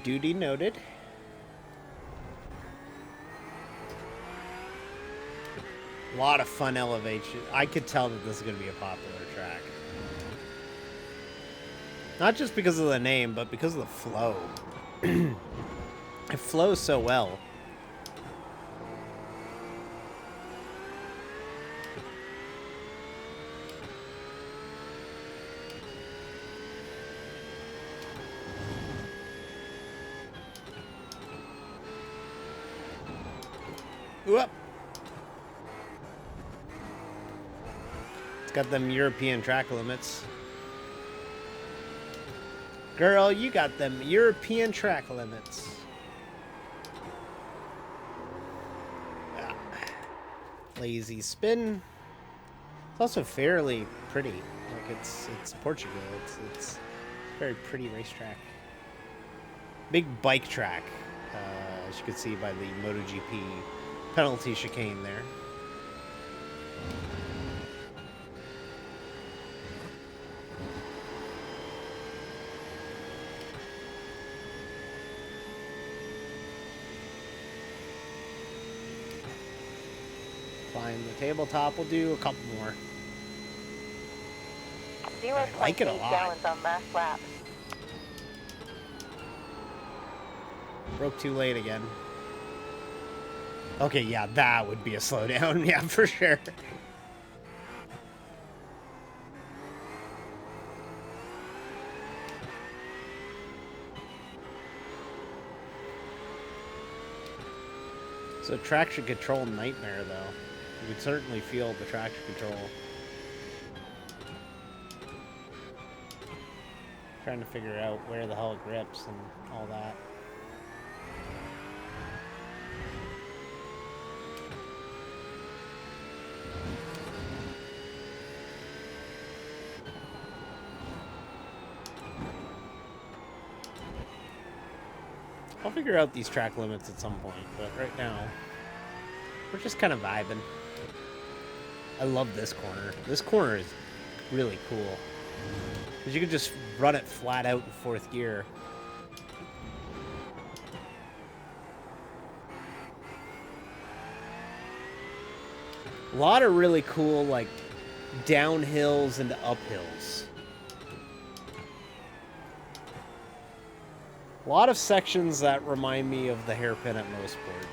Duty noted. A lot of fun elevation. I could tell that this is going to be a popular track. Not just because of the name, but because of the flow. It flows so well. Whoop. It's got them European track limits. Girl, you got them European track limits. Ah. Lazy spin. It's also fairly pretty. Like it's Portugal. It's a very pretty racetrack. Big bike track, as you can see by the MotoGP penalty chicane there. Climb the tabletop. We'll do a couple more. 0.8 like it a lot. gallons on last lap. Broke too late again. Okay, yeah, that would be a slowdown. Yeah, for sure. So traction control nightmare, though. You would certainly feel the traction control. Trying to figure out where the hell it grips and all that. I'll figure out these track limits at some point, but right now, we're just kind of vibing. I love this corner. This corner is really cool. Because you can just run it flat out in fourth gear. A lot of really cool, like, downhills and uphills. A lot of sections that remind me of the hairpin at Mosport.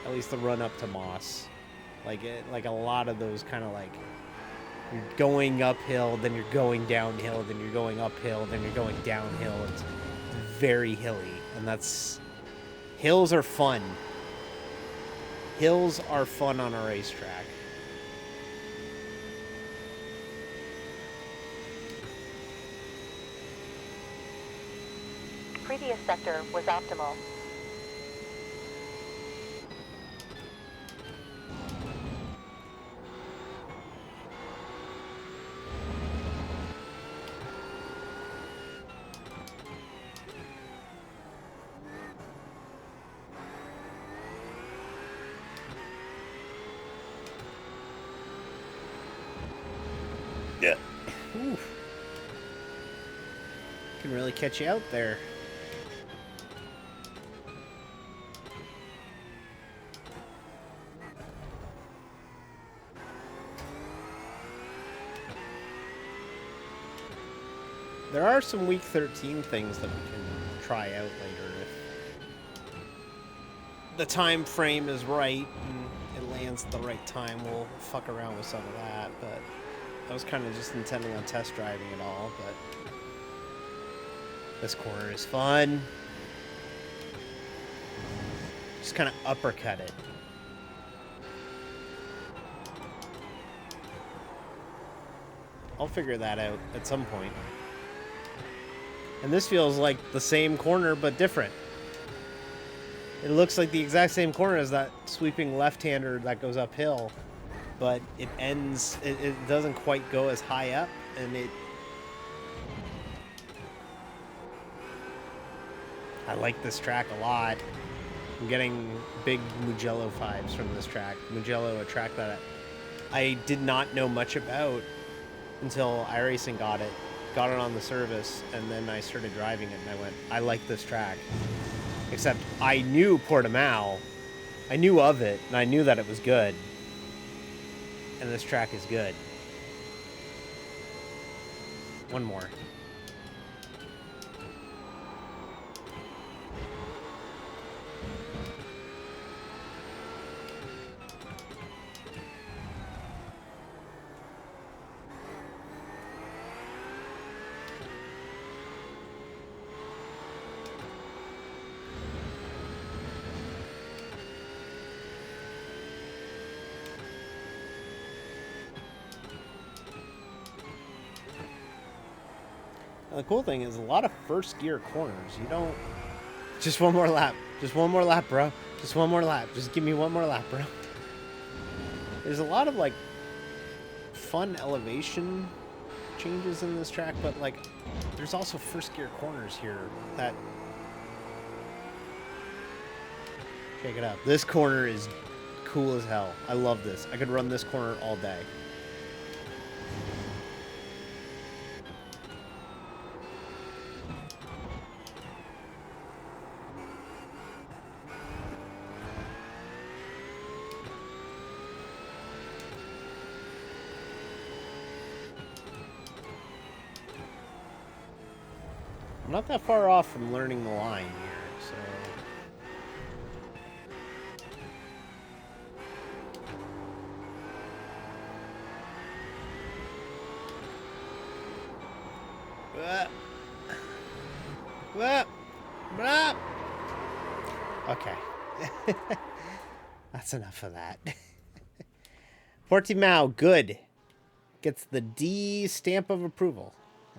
At least the run up to Moss. Like a lot of those kind of like, you're going uphill, then you're going downhill, then you're going uphill, then you're going downhill. It's very hilly. And that's... Hills are fun. Hills are fun on a racetrack. Previous sector was optimal. Yeah. Oof. Can really catch you out there. There are some week 13 things that we can try out later if the time frame is right and it lands at the right time. We'll fuck around with some of that, but I was kind of just intending on test driving it all, but this corner is fun. Just kind of uppercut it. I'll figure that out at some point. And this feels like the same corner, but different. It looks like the exact same corner as that sweeping left-hander that goes uphill, but it ends, it doesn't quite go as high up, and I like this track a lot. I'm getting big Mugello vibes from this track. Mugello, a track that I did not know much about until iRacing got it on the service, and then I started driving it, and I went, I like this track. Except I knew Portimao, I knew of it, and I knew that it was good. And this track is good. One more. The cool thing is a lot of first gear corners. You don't... Just one more lap. Just one more lap, bro. Just one more lap. Just give me one more lap, bro. There's a lot of, like, fun elevation changes in this track, but, like, there's also first gear corners here that... Check it out. This corner is cool as hell. I love this. I could run this corner all day. I'm not that far off from learning the line here, so... Okay. That's enough of that. Portimao, good. Gets the D stamp of approval.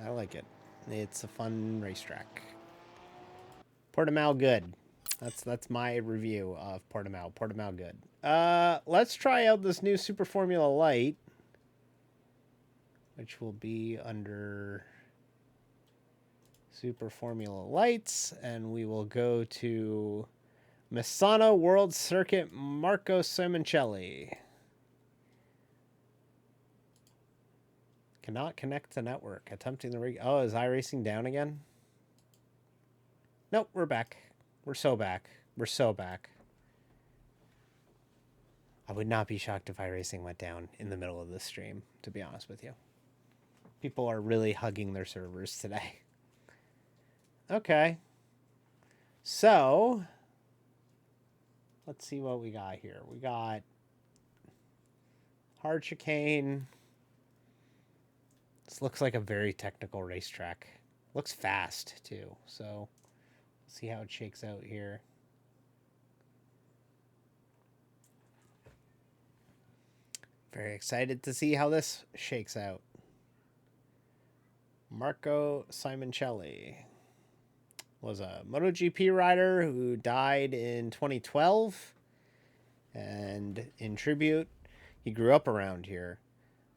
I like it. It's a fun racetrack. Portimao, good. That's my review of Portimao. Portimao, good. Let's try out this new Super Formula Light, which will be under Super Formula Lights, and we will go to Misano World Circuit Marco Simoncelli. Cannot connect to network. Attempting the rig. Oh, is iRacing down again? Nope, we're back. We're so back. We're so back. I would not be shocked if iRacing went down in the middle of this stream, to be honest with you. People are really hugging their servers today. Okay. So, let's see what we got here. We got hard chicane. This looks like a very technical racetrack. Looks fast, too. So, let's see how it shakes out here. Very excited to see how this shakes out. Marco Simoncelli was a MotoGP rider who died in 2012. And in tribute, he grew up around here.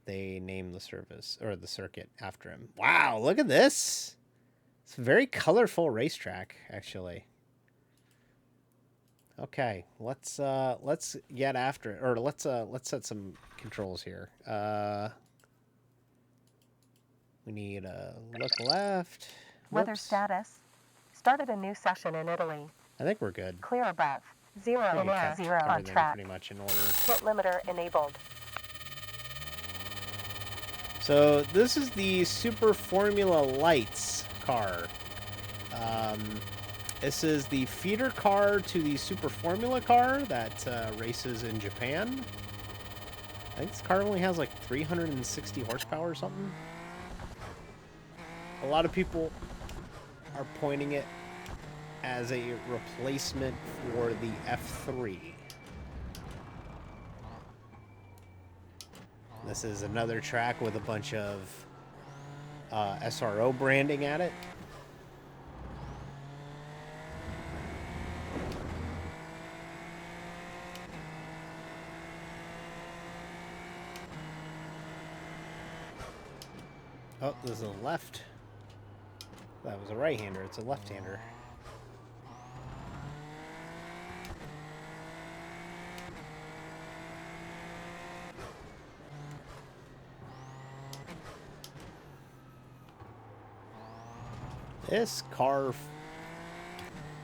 They named the service or the circuit after him. Wow, look at this. It's a very colorful racetrack, actually. Okay, let's get after it, or let's set some controls here. We need a look left. Weather Whoops. status. Started a new session in Italy. I think we're good. Clear above. 0 I think in we air. kept 0 on everything track. pretty much in order. Pit limiter enabled. So this is the Super Formula Lights car. This is the feeder car to the Super Formula car that races in Japan. I think this car only has like 360 horsepower or something. A lot of people are pointing it as a replacement for the F3. This is another track with a bunch of SRO branding at it. Oh, this is a left. That was a right-hander. It's a left-hander. This car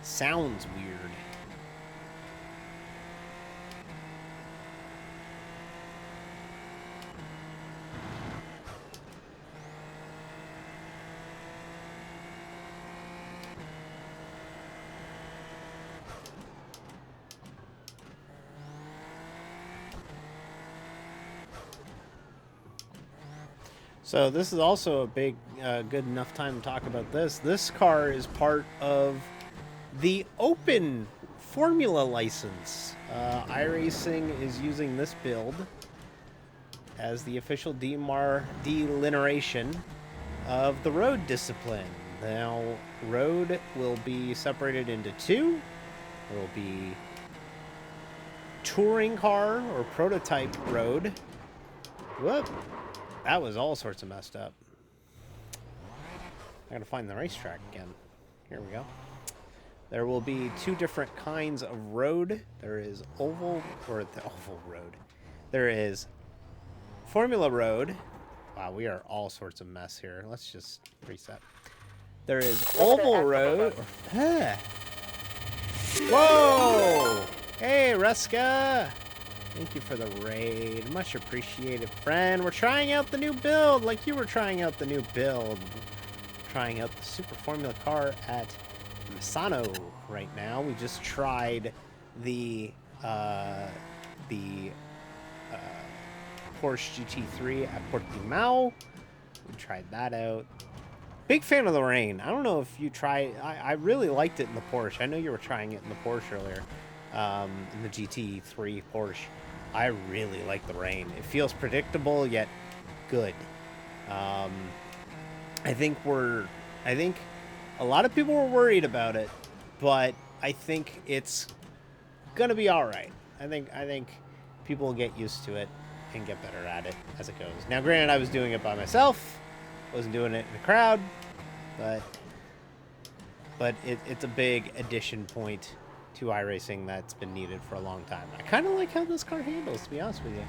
sounds weird. So this is also a big, good enough time to talk about this. This car is part of the open formula license. iRacing is using this build as the official delineation of the road discipline. Now, road will be separated into two. There will be touring car or prototype road. Whoop. That was all sorts of messed up. I gotta find the racetrack again. Here we go. There will be two different kinds of road. There is oval, or the oval road. There is Formula Road. Wow, we are all sorts of mess here. Let's just reset. There is Oval Road. Huh. Whoa! Hey, Ruska! Thank you for the raid. Much appreciated, friend. We're trying out the new build like you were trying out the new build. Trying out the Super Formula car at Misano right now. We just tried the Porsche GT3 at Portimao. We tried that out. Big fan of the rain. I don't know if you tried. I really liked it in the Porsche. I know you were trying it in the Porsche earlier. In the GT3 Porsche. I really like the rain. It feels predictable yet good. I think a lot of people were worried about it, but I think it's gonna be all right. I think people will get used to it and get better at it as it goes. Now, granted, I was doing it by myself. Wasn't doing it in a crowd, but it's a big addition point to iRacing that's been needed for a long time. I kind of like how this car handles, to be honest with you.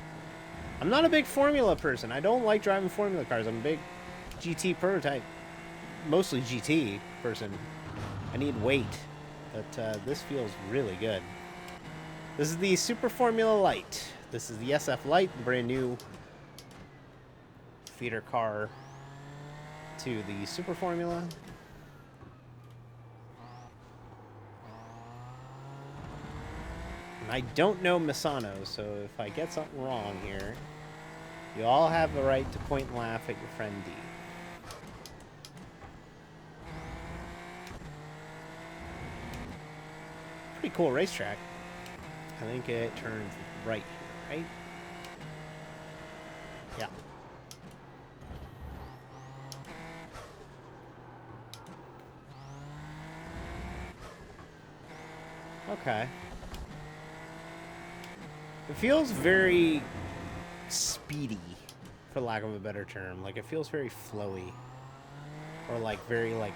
I'm not a big formula person. I don't like driving formula cars. I'm a big GT prototype, mostly GT person. I need weight, but this feels really good. This is the Super Formula Light. This is the SF Light, the brand new feeder car to the Super Formula. And I don't know Misano, so if I get something wrong here, you all have the right to point and laugh at your friend D. Pretty cool racetrack. I think it turns right here, right? Yeah. Okay. It feels very speedy, for lack of a better term. Like, it feels very flowy. Or, like, very, like...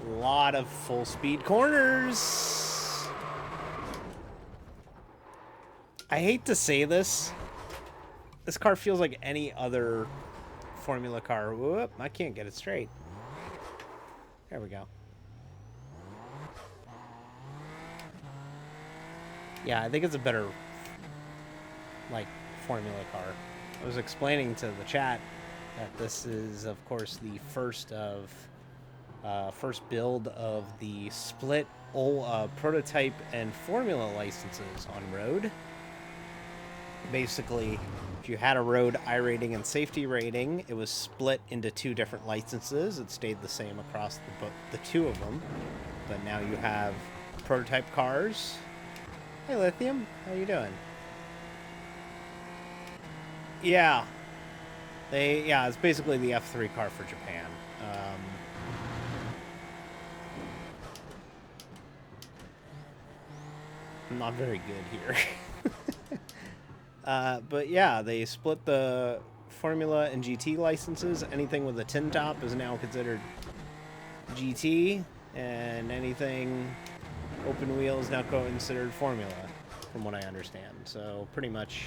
a lot of full speed corners. I hate to say this. This car feels like any other Formula car. Whoop, I can't get it straight. There we go. Yeah, I think it's a better, like, Formula car. I was explaining to the chat that this is, of course, the first build of the split prototype and Formula licenses on road. Basically, if you had a road iRating and safety rating, it was split into two different licenses. It stayed the same across the two of them, but now you have prototype cars. Hey, Lithium, how you doing? Yeah, it's basically the F3 car for Japan. I'm not very good here. But yeah, they split the Formula and GT licenses. Anything with a tin top is now considered GT, and anything open wheel is now considered Formula, from what I understand. So pretty much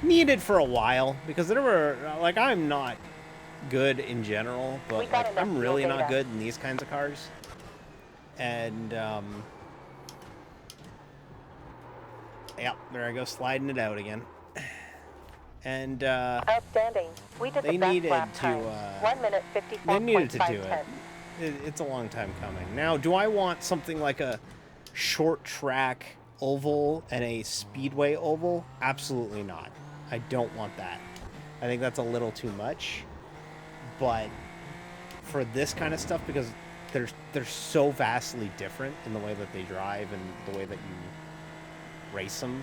needed for a while, because there were, like, I'm not good in general, but like, I'm really not good in these kinds of cars. And yeah, there I go, sliding it out again. And Outstanding. We did they the best needed lap to time. 1 minute 54.5 they needed to do it. tenths. It's a long time coming. Now, do I want something like a short track oval and a speedway oval? Absolutely not. I don't want that. I think that's a little too much. But for this kind of stuff, because they're so vastly different in the way that they drive and the way that you race them,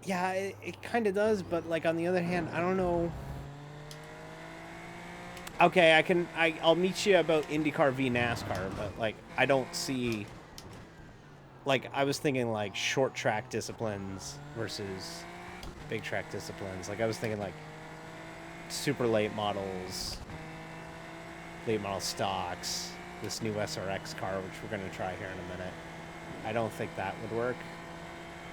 yeah, it kind of does, but like on the other hand, I don't know. Okay, I'll meet you about IndyCar v NASCAR, but like I don't see, like I was thinking like short track disciplines versus big track disciplines. Like I was thinking like super late models, late model stocks, this new SRX car, which we're going to try here in a minute. I don't think that would work,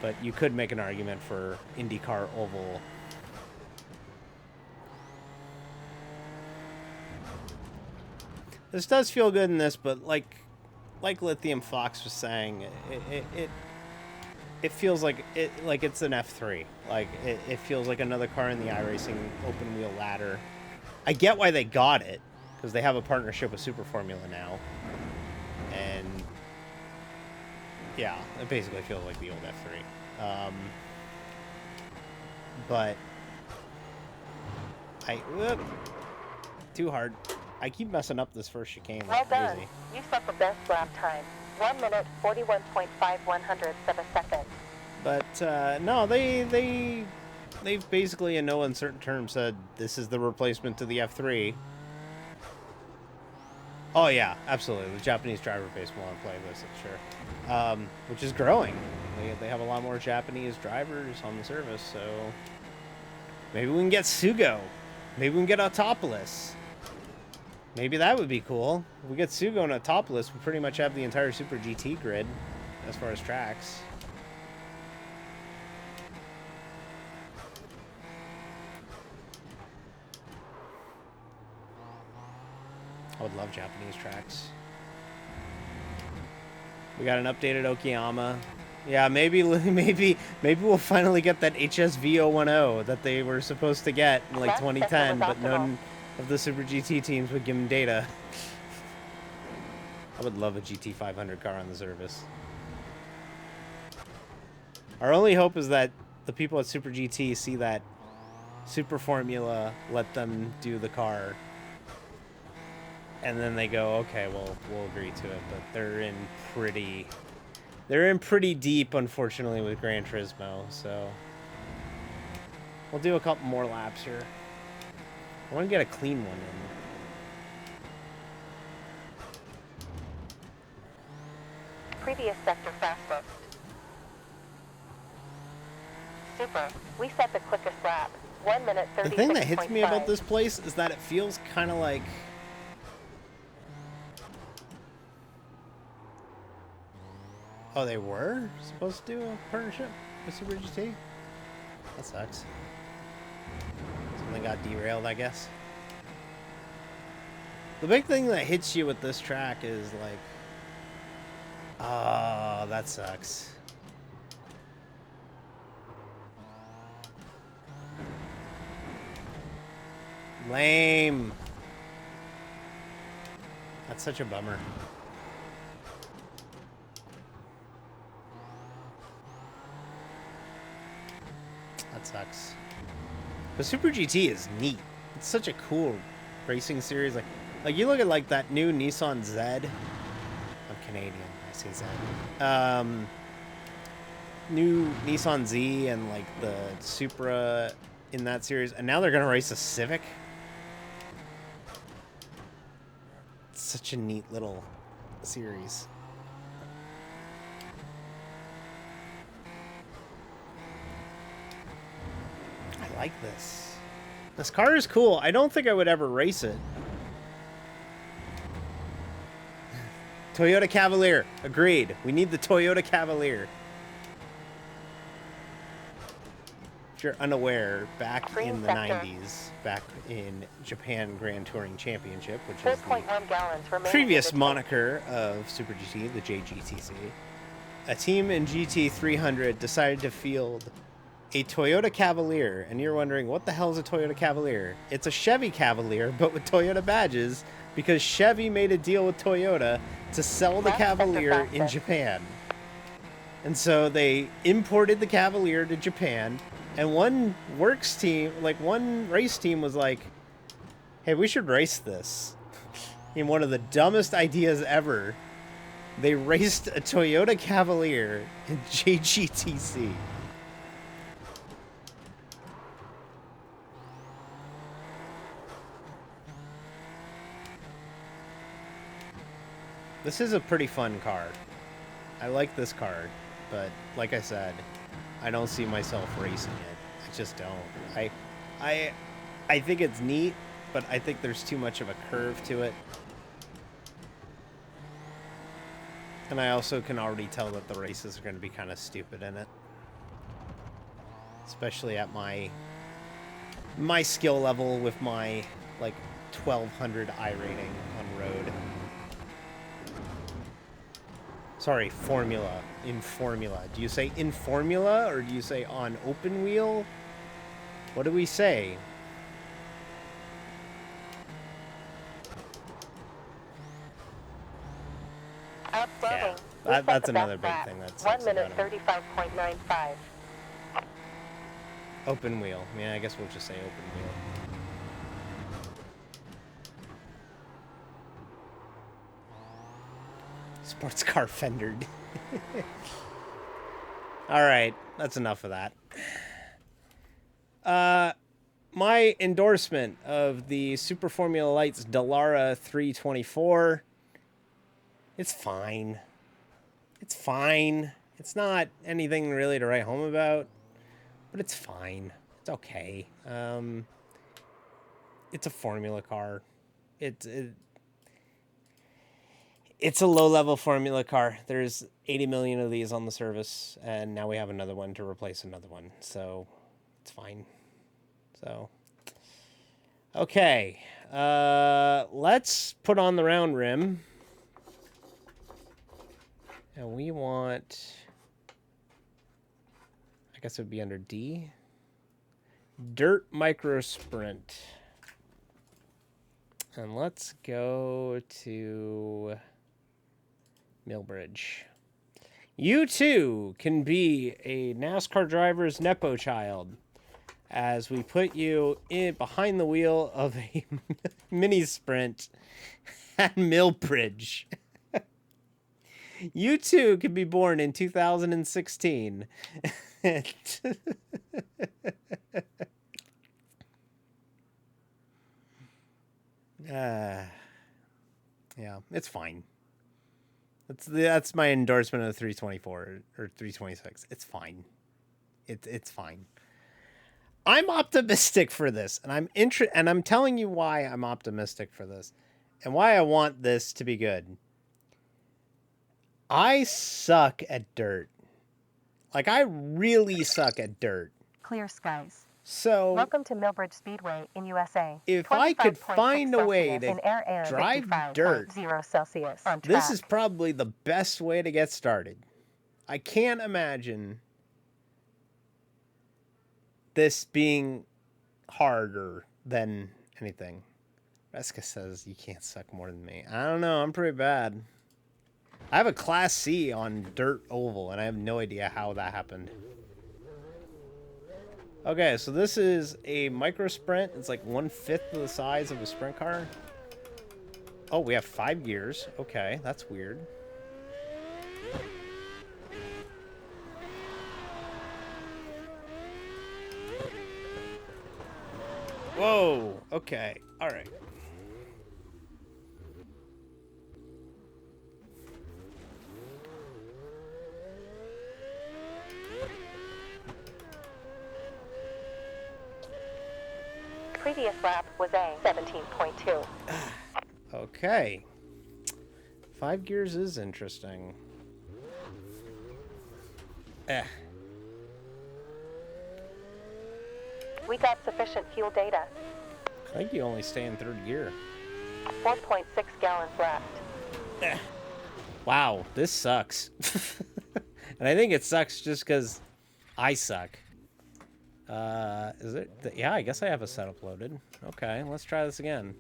but you could make an argument for IndyCar oval. This does feel good in this, but like Lithium Fox was saying, it feels like it's an F3. Like it feels like another car in the iRacing open wheel ladder. I get why they got it, because they have a partnership with Super Formula now, and yeah, it basically feels like the old F3. But too hard. I keep messing up this first chicane Well like done. crazy. You set the best lap time. 1 minute, 41.51 hundredths of a second. But no, they've basically in no uncertain terms said this is the replacement to the F3. Oh yeah, absolutely. The Japanese driver base will want to play this, I'm sure. Which is growing. They have a lot more Japanese drivers on the service, so maybe we can get Sugo. Maybe we can get Autopolis. Maybe that would be cool. If we get Sugo and Autopolis, we pretty much have the entire Super GT grid as far as tracks. I would love Japanese tracks. We got an updated Okayama. Yeah, maybe we'll finally get that HSV010 that they were supposed to get in like 2010, but none of the Super GT teams would give them data. I would love a GT500 car on the service. Our only hope is that the people at Super GT see that Super Formula let them do the car, and then they go, okay, well, we'll agree to it. But they're in pretty deep, unfortunately, with Gran Turismo. So we'll do a couple more laps here. I want to get a clean one in. Previous sector fastest. Super. We set the quickest lap. 1 minute, 36.5. The thing that hits me about this place is that it feels kind of like... Oh, they were supposed to do a partnership with Super GT? That sucks. Something got derailed, I guess. The big thing that hits you with this track is like... Oh, that sucks. Lame. That's such a bummer. That sucks. But Super GT is neat. It's such a cool racing series. Like you look at like that new Nissan Z. I'm Canadian. I say Z. New Nissan Z and like the Supra in that series, and now they're gonna race a Civic. It's such a neat little series. I like this. This car is cool. I don't think I would ever race it. Toyota Cavalier. Agreed. We need the Toyota Cavalier. If you're unaware, back in the 90s, back in Japan Grand Touring Championship, which is the previous moniker of Super GT, the JGTC, a team in GT300 decided to field a Toyota Cavalier, and you're wondering, what the hell is a Toyota Cavalier? It's a Chevy Cavalier, but with Toyota badges, because Chevy made a deal with Toyota to sell the Cavalier in Japan. And so they imported the Cavalier to Japan, and one works team, like one race team was like, hey, we should race this. In one of the dumbest ideas ever, they raced a Toyota Cavalier in JGTC. This is a pretty fun car. I like this car, but like I said, I don't see myself racing it. I just don't. I think it's neat, but I think there's too much of a curve to it. And I also can already tell that the races are going to be kind of stupid in it. Especially at my skill level with my, like, 1200 iRating on road. Sorry, Formula. In Formula. Do you say in Formula, or do you say on open wheel? What do we say? Outstanding. Yeah, We set that's the another best big lap. thing that sucks 1 minute about 'em. 35.95. Open wheel. Yeah, I guess we'll just say open wheel. Sports car fendered. Alright, that's enough of that. My endorsement of the Super Formula Lights Dallara 324. It's fine. It's fine. It's not anything really to write home about, but it's fine. It's okay. It's a formula car. It's a low-level formula car. There's 80 million of these on the service, and now we have another one to replace another one, so it's fine. So, okay. Let's put on the round rim. And we want, I guess it would be under D. Dirt Micro Sprint. And let's go to Millbridge. You too can be a NASCAR driver's Nepo child as we put you in behind the wheel of a mini sprint at Millbridge. You too could be born in 2016. Yeah, it's fine. That's my endorsement of the 324 or 326. It's fine. It's fine. I'm optimistic for this, and I'm telling you why I'm optimistic for this, and why I want this to be good. I suck at dirt. Like, I really suck at dirt. Clear skies. So, Welcome to Millbridge Speedway in USA. if I could 25.6 find a way Celsius to in air and drive dirt, 55.0 Celsius on track. this is probably the best way to get started. I can't imagine this being harder than anything. Reska says you can't suck more than me. I don't know. I'm pretty bad. I have a Class C on dirt oval, and I have no idea how that happened. Okay, so this is a micro sprint. It's like 1/5 of the size of a sprint car. Oh, we have 5 gears. Okay, that's weird. Whoa, okay, all right. Previous lap was a 17.2. Okay. 5 gears is interesting. We got sufficient fuel data. I think you only stay in 3rd gear. 4.6 gallons left. Wow, this sucks. And I think it sucks just because I suck. Is it? Yeah, I guess I have a setup loaded. Okay, let's try this again.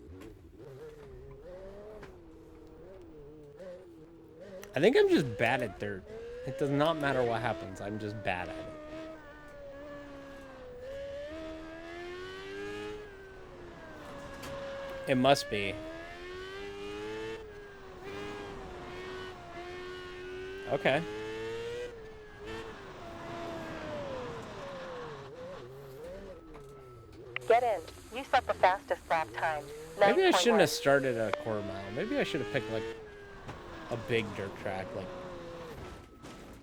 I think I'm just bad at dirt. It does not matter what happens. I'm just bad at it. It must be. Okay. Get in. You set the fastest lap time. Maybe I shouldn't 9.1. have started at a quarter mile. Maybe I should have picked like a big dirt track. Like,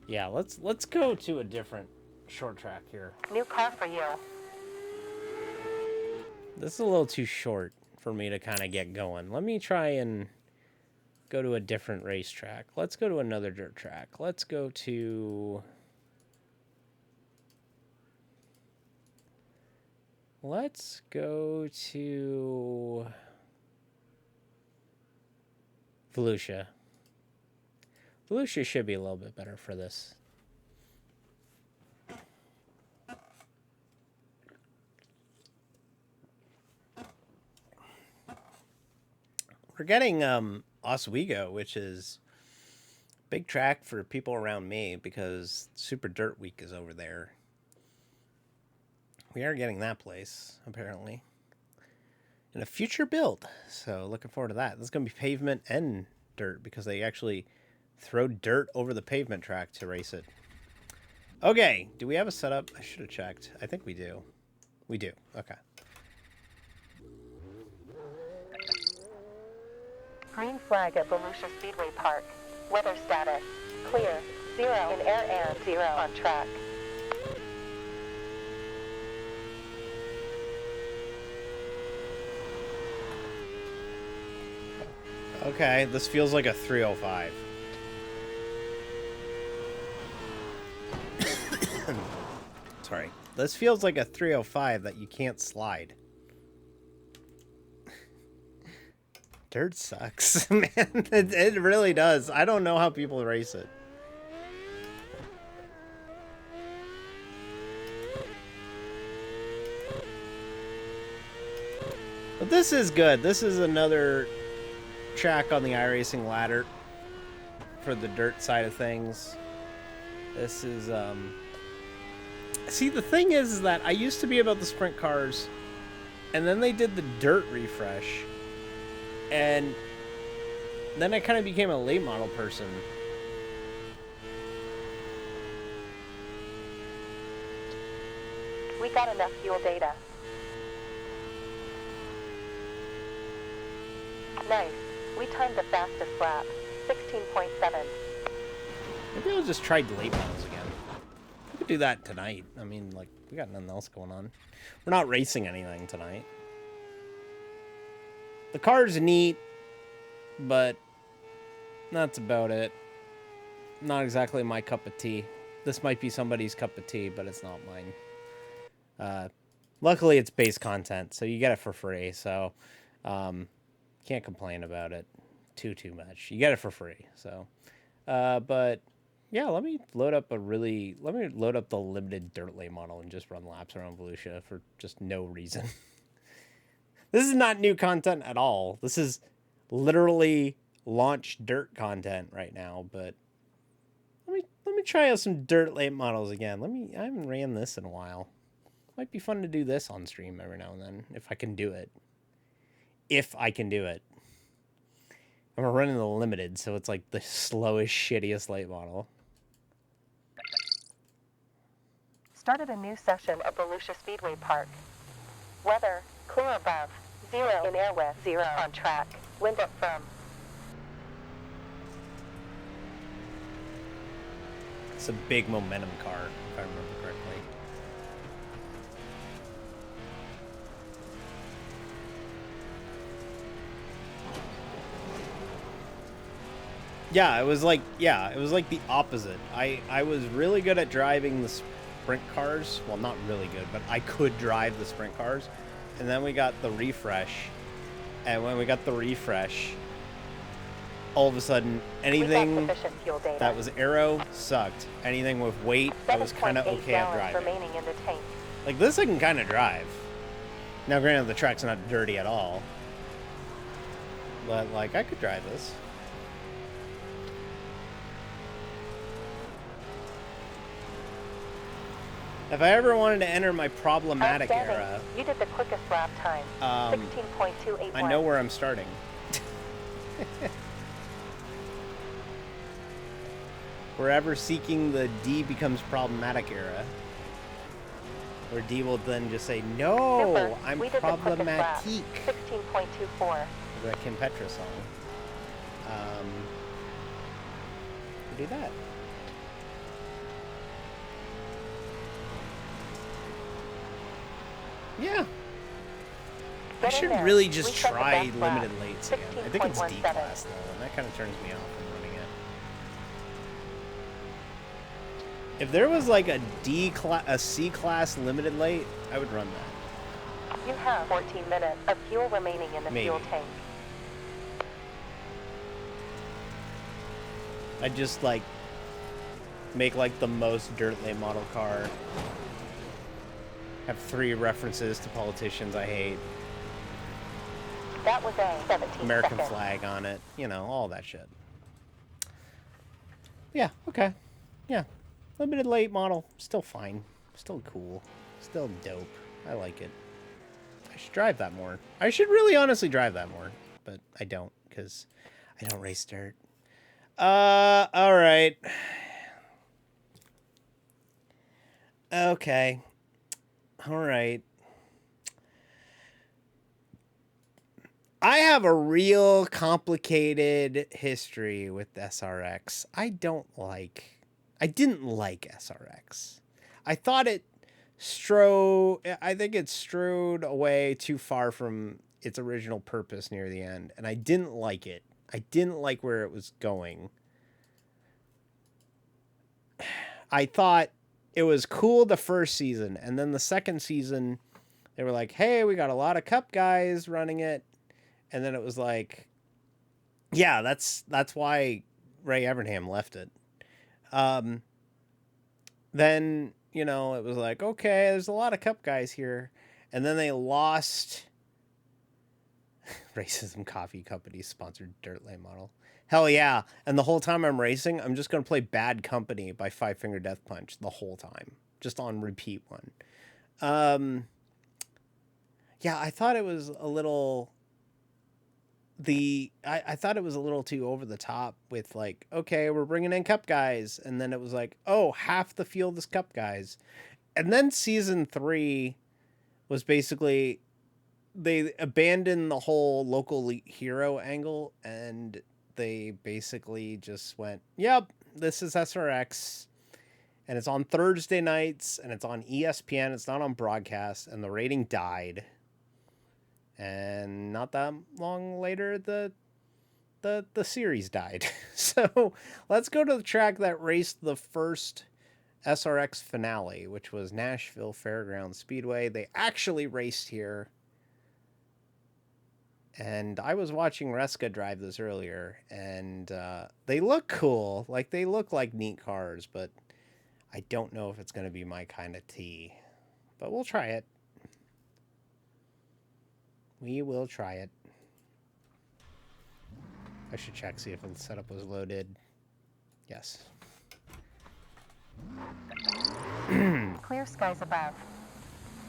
yeah, let's go to a different short track here. New car for you. This is a little too short for me to kind of get going. Let me try and go to a different racetrack. Let's go to another dirt track. Let's go to... Let's go to... Volusia. Volusia should be a little bit better for this. We're getting Oswego, which is a big track for people around me because Super Dirt Week is over there. We are getting that place, apparently, in a future build. So looking forward to that. This is going to be pavement and dirt because they actually throw dirt over the pavement track to race it. Okay, do we have a setup? I should have checked. I think we do. We do. Okay. Green flag at Volusia Speedway Park. Weather status. Clear. 0 in air and 0 on track. Okay, this feels like a 305. Sorry. This feels like a 305 that you can't slide. Dirt sucks, man. It really does. I don't know how people race it. But this is good. This is another track on the iRacing ladder for the dirt side of things. This is see, the thing is that I used to be about the sprint cars, and then they did the dirt refresh, and then I kind of became a late model person. We got enough fuel data. Nice. We timed the fastest lap. 16.7. Maybe I'll just try late models again. We could do that tonight. I mean, like, we got nothing else going on. We're not racing anything tonight. The car's neat, but that's about it. Not exactly my cup of tea. This might be somebody's cup of tea, but it's not mine. Luckily, it's base content, so you get it for free. So, can't complain about it too much. You get it for free. So, but yeah, let me load up the limited dirt late model and just run laps around Volusia for just no reason. This is not new content at all. This is literally launch dirt content right now, but let me try out some dirt late models again. I haven't ran this in a while. Might be fun to do this on stream every now and then if I can do it. If I can do it. I'm running the limited, so it's like the slowest, shittiest late model. Started a new session at Volusia Speedway Park. Weather, clear above. 0 in air with 0 on track. Wind up from. It's a big momentum car, if I remember correctly. Yeah, it was like the opposite. I was really good at driving the sprint cars. Well, not really good, but I could drive the sprint cars. And then we got the refresh. And when we got the refresh, all of a sudden, anything that was aero sucked. Anything with weight, I was kind of okay at driving. Remaining in the tank. Like, this I can kind of drive. Now, granted, the track's not dirty at all. But, like, I could drive this. If I ever wanted to enter my problematic Outstanding. era, You did the quickest lap time. 16.281. I know where I'm starting. Wherever seeking the D becomes problematic era. Where D will then just say, no, Super. I'm We did the quickest lap. problematique. 16.24. The Kim Petra song. Do that. Yeah. I Get in should there. really just Reset the try best lap. limited lates again. I think it's D 16.17. class though, and that kind of turns me off from running it. If there was like a C class limited late, I would run that. You have 14 minutes of fuel remaining in the Maybe. fuel tank. I'd just like make like the most dirt late model car. Have 3 references to politicians I hate. That was a 17 American seconds. flag on it. You know, all that shit. Yeah, okay. Yeah. Limited late model. Still fine. Still cool. Still dope. I like it. I should drive that more. I should really honestly drive that more. But I don't, because I don't race dirt. Alright. Okay. Alright. I have a real complicated history with SRX. I didn't like SRX. I thought it I think it strode away too far from its original purpose near the end, and I didn't like it. I didn't like where it was going. I thought it was cool the first season, and then the second season, they were like, hey, we got a lot of Cup guys running it. And then it was like, yeah, that's why Ray Evernham left it. Then, you know, it was like, okay, there's a lot of Cup guys here. And then they lost Racism Coffee Company sponsored dirt lane model. Hell yeah. And the whole time I'm racing, I'm just going to play Bad Company by Five Finger Death Punch the whole time. Just on repeat one. Yeah, I thought it was a little... I thought it was a little too over the top with like, okay, we're bringing in Cup guys. And then it was like, oh, half the field is Cup guys. And then season 3 was basically, they abandoned the whole local hero angle. And they basically just went, yep, this is SRX. And it's on Thursday nights and it's on ESPN. It's not on broadcast. And the rating died. And not that long later, the series died. So let's go to the track that raced the first SRX finale, which was Nashville Fairgrounds Speedway. They actually raced here. And I was watching Reska drive this earlier, and they look cool. Like, they look like neat cars, but I don't know if it's going to be my kind of tea. But we'll try it. We will try it. I should check, see if the setup was loaded. Yes. Clear skies above.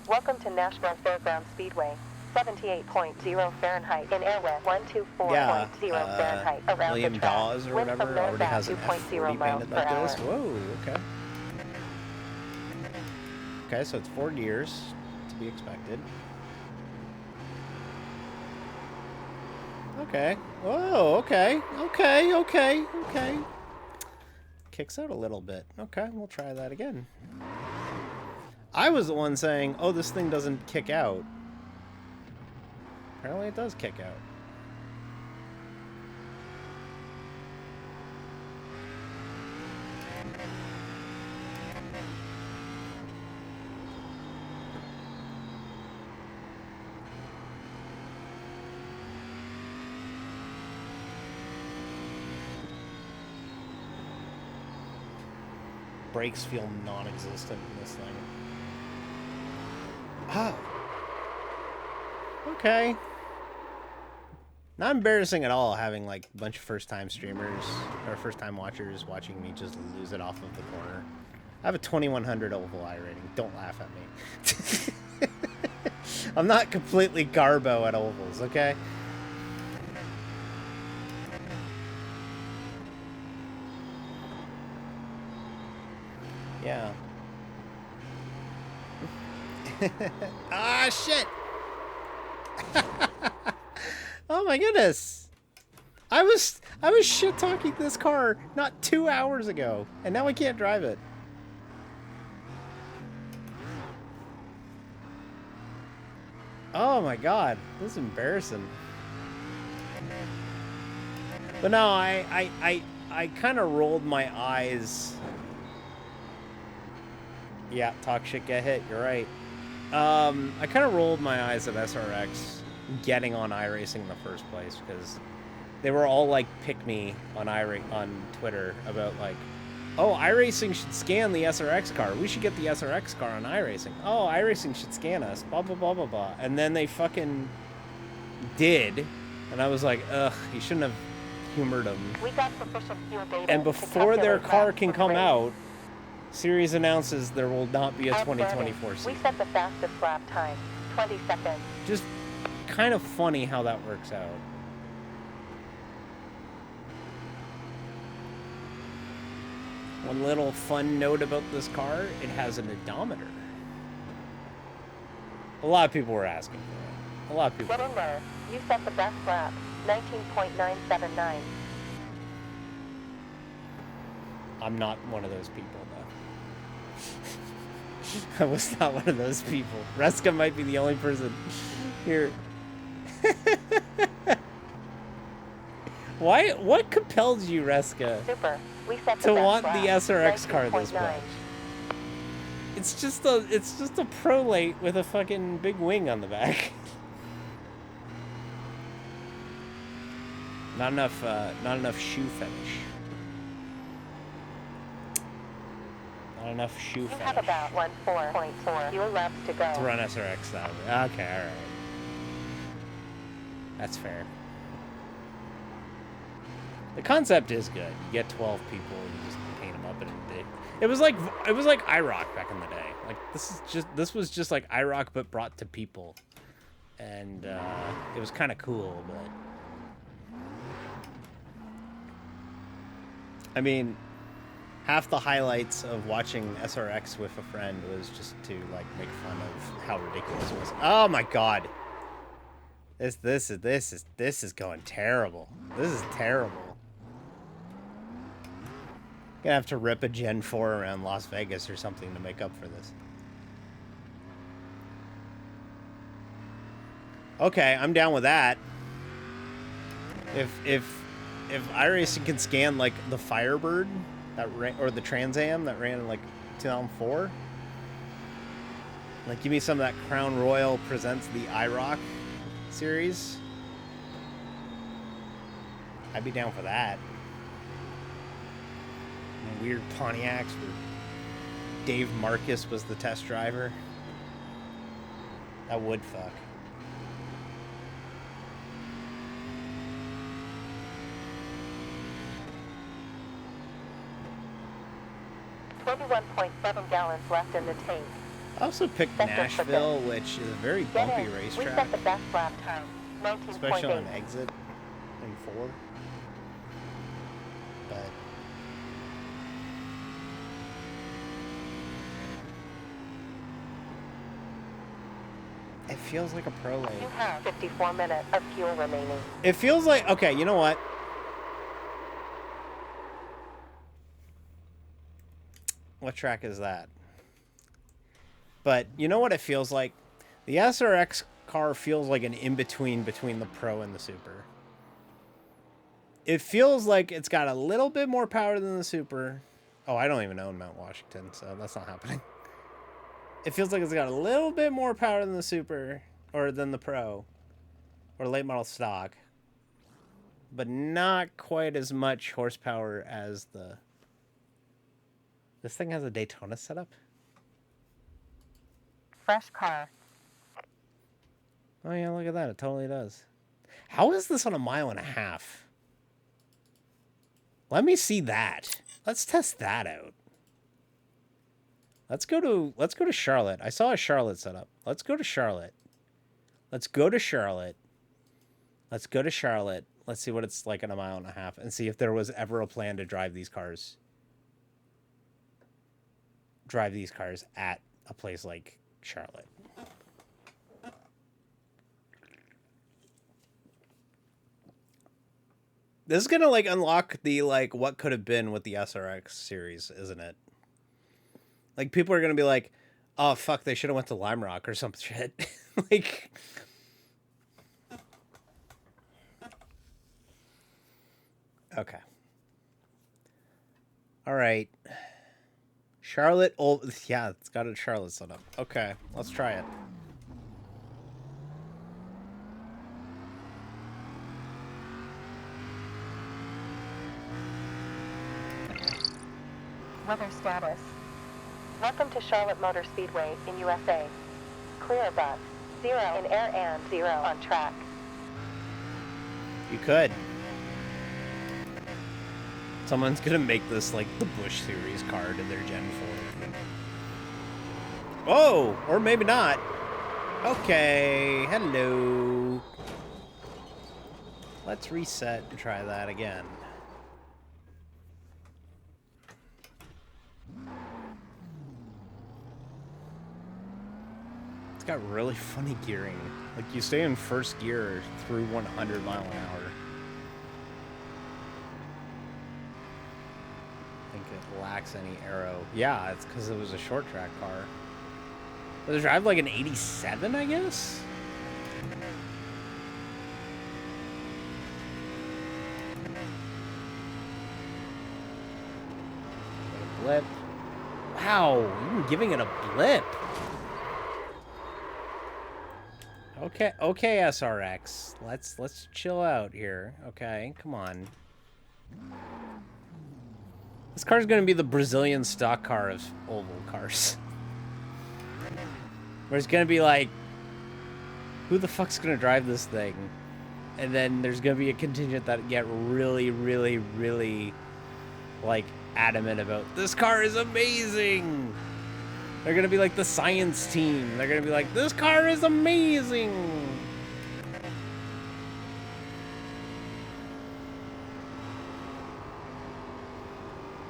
Welcome to Nashville Fairgrounds Speedway. 78.0 Fahrenheit in airway 124.0 Fahrenheit around William the track. Dawes or Wind whatever from north already at has an 2.0 F40 miles banded per like hour. this. Whoa, okay. Okay, so it's 4 gears, to be expected. Okay. Oh, okay. Okay. Kicks out a little bit. Okay, we'll try that again. I was the one saying, oh, this thing doesn't kick out. Apparently it does kick out. Brakes feel non-existent in this thing. Oh. Okay. Not embarrassing at all having like a bunch of first-time streamers or first-time watchers watching me just lose it off of the corner. I have a 2100 oval I rating. Don't laugh at me. I'm not completely garbo at ovals, okay? Yeah. Ah, shit! Oh my goodness! I was shit talking this car not 2 hours ago, and now I can't drive it. Oh my god, this is embarrassing. But no, I kind of rolled my eyes. Yeah, talk shit, get hit. You're right. I kind of rolled my eyes at SRX getting on iRacing in the first place because they were all like pick me on on Twitter about like, oh, iRacing should scan the SRX car. We should get the SRX car on iRacing. Oh, iRacing should scan us. Blah blah blah blah blah. And then they fucking did, and I was like, ugh, you shouldn't have humored them. We got sufficient fuel data And before their car can come out, Series announces there will not be a 2024 season. We set the fastest lap time, 20 seconds. Just kind of funny how that works out. One little fun note about this car, it has an odometer. A lot of people were asking for it. A lot of people. Get in there. You set the best lap, 19.979. I'm not one of those people, though. I was not one of those people. Reska might be the only person here. Why? What compelled you, Reska, Super. We set the to best want lap, the SRX car this 19.9. much? It's just a prolate with a fucking big wing on the back. Not enough shoe finish. Not enough shoe You finish. have about 14.4 fuel laps to go. To run SRX that way. Okay, alright. That's fair. The concept is good. You get 12 people, you just paint them up in a day. It was like iRock back in the day. Like this was just like iRock but brought to people. And it was kind of cool, but I mean, half the highlights of watching SRX with a friend was just to like make fun of how ridiculous it was. Oh my god. This is going terrible. This is terrible. Gonna have to rip a Gen 4 around Las Vegas or something to make up for this. Okay, I'm down with that. If iRacing can scan like the Firebird that ran, or the Trans Am that ran in like 2004, like give me some of that Crown Royal presents the iRock series, I'd be down for that. And weird Pontiacs where Dave Marcus was the test driver. That would fuck. $21.7 gallons left in the tank. I also picked Nashville, which is a very bumpy We racetrack, set the best lap time, especially on 19.8. exit in 4. But it feels like a pro lane. You have 54 minutes of fuel remaining. It feels like, okay, you know what? What track is that? But you know what it feels like? The SRX car feels like an in-between between the Pro and the Super. It feels like it's got a little bit more power than the Super. Oh, I don't even own Mount Washington, so that's not happening. It feels like it's got a little bit more power than the Super, or than the Pro, or late model stock, but not quite as much horsepower as the... This thing has a Daytona setup? Fresh car. Oh yeah, look at that. It totally does. How is this on 1.5 miles? Let me see that. Let's test that out. Let's go to Charlotte. I saw a Charlotte setup. Let's go to Charlotte. Let's go to Charlotte. Let's go to Charlotte. Let's see what it's like in a mile and a half and see if there was ever a plan to drive these cars. Drive these cars at a place like Charlotte. This is gonna like unlock the like what could have been with the SRX series, isn't it? Like people are gonna be like, "Oh fuck, they should have went to Lime Rock or some shit." Like, okay, all right. Charlotte, yeah, it's got a Charlotte set up. Okay, let's try it. Weather status. Welcome to Charlotte Motor Speedway in USA. Clear above. 0 in air and 0 on track. You could. Someone's gonna make this like the Bush Series card in their Gen 4. Oh, or maybe not. Okay, hello. Let's reset and try that again. It's got really funny gearing. Like you stay in first gear through 100 mile an hour. I think it lacks any aero. Yeah, it's because it was a short track car. Does it drive like an 87, I guess? A blip. Wow, even giving it a blip. Okay, okay, SRX. Let's chill out here. Okay, come on. This car's gonna be the Brazilian stock car of oval cars. Where it's gonna be like, who the fuck's gonna drive this thing? And then there's gonna be a contingent that get really, really, really, like, adamant about, this car is amazing! They're gonna be like the science team. They're gonna be like, this car is amazing!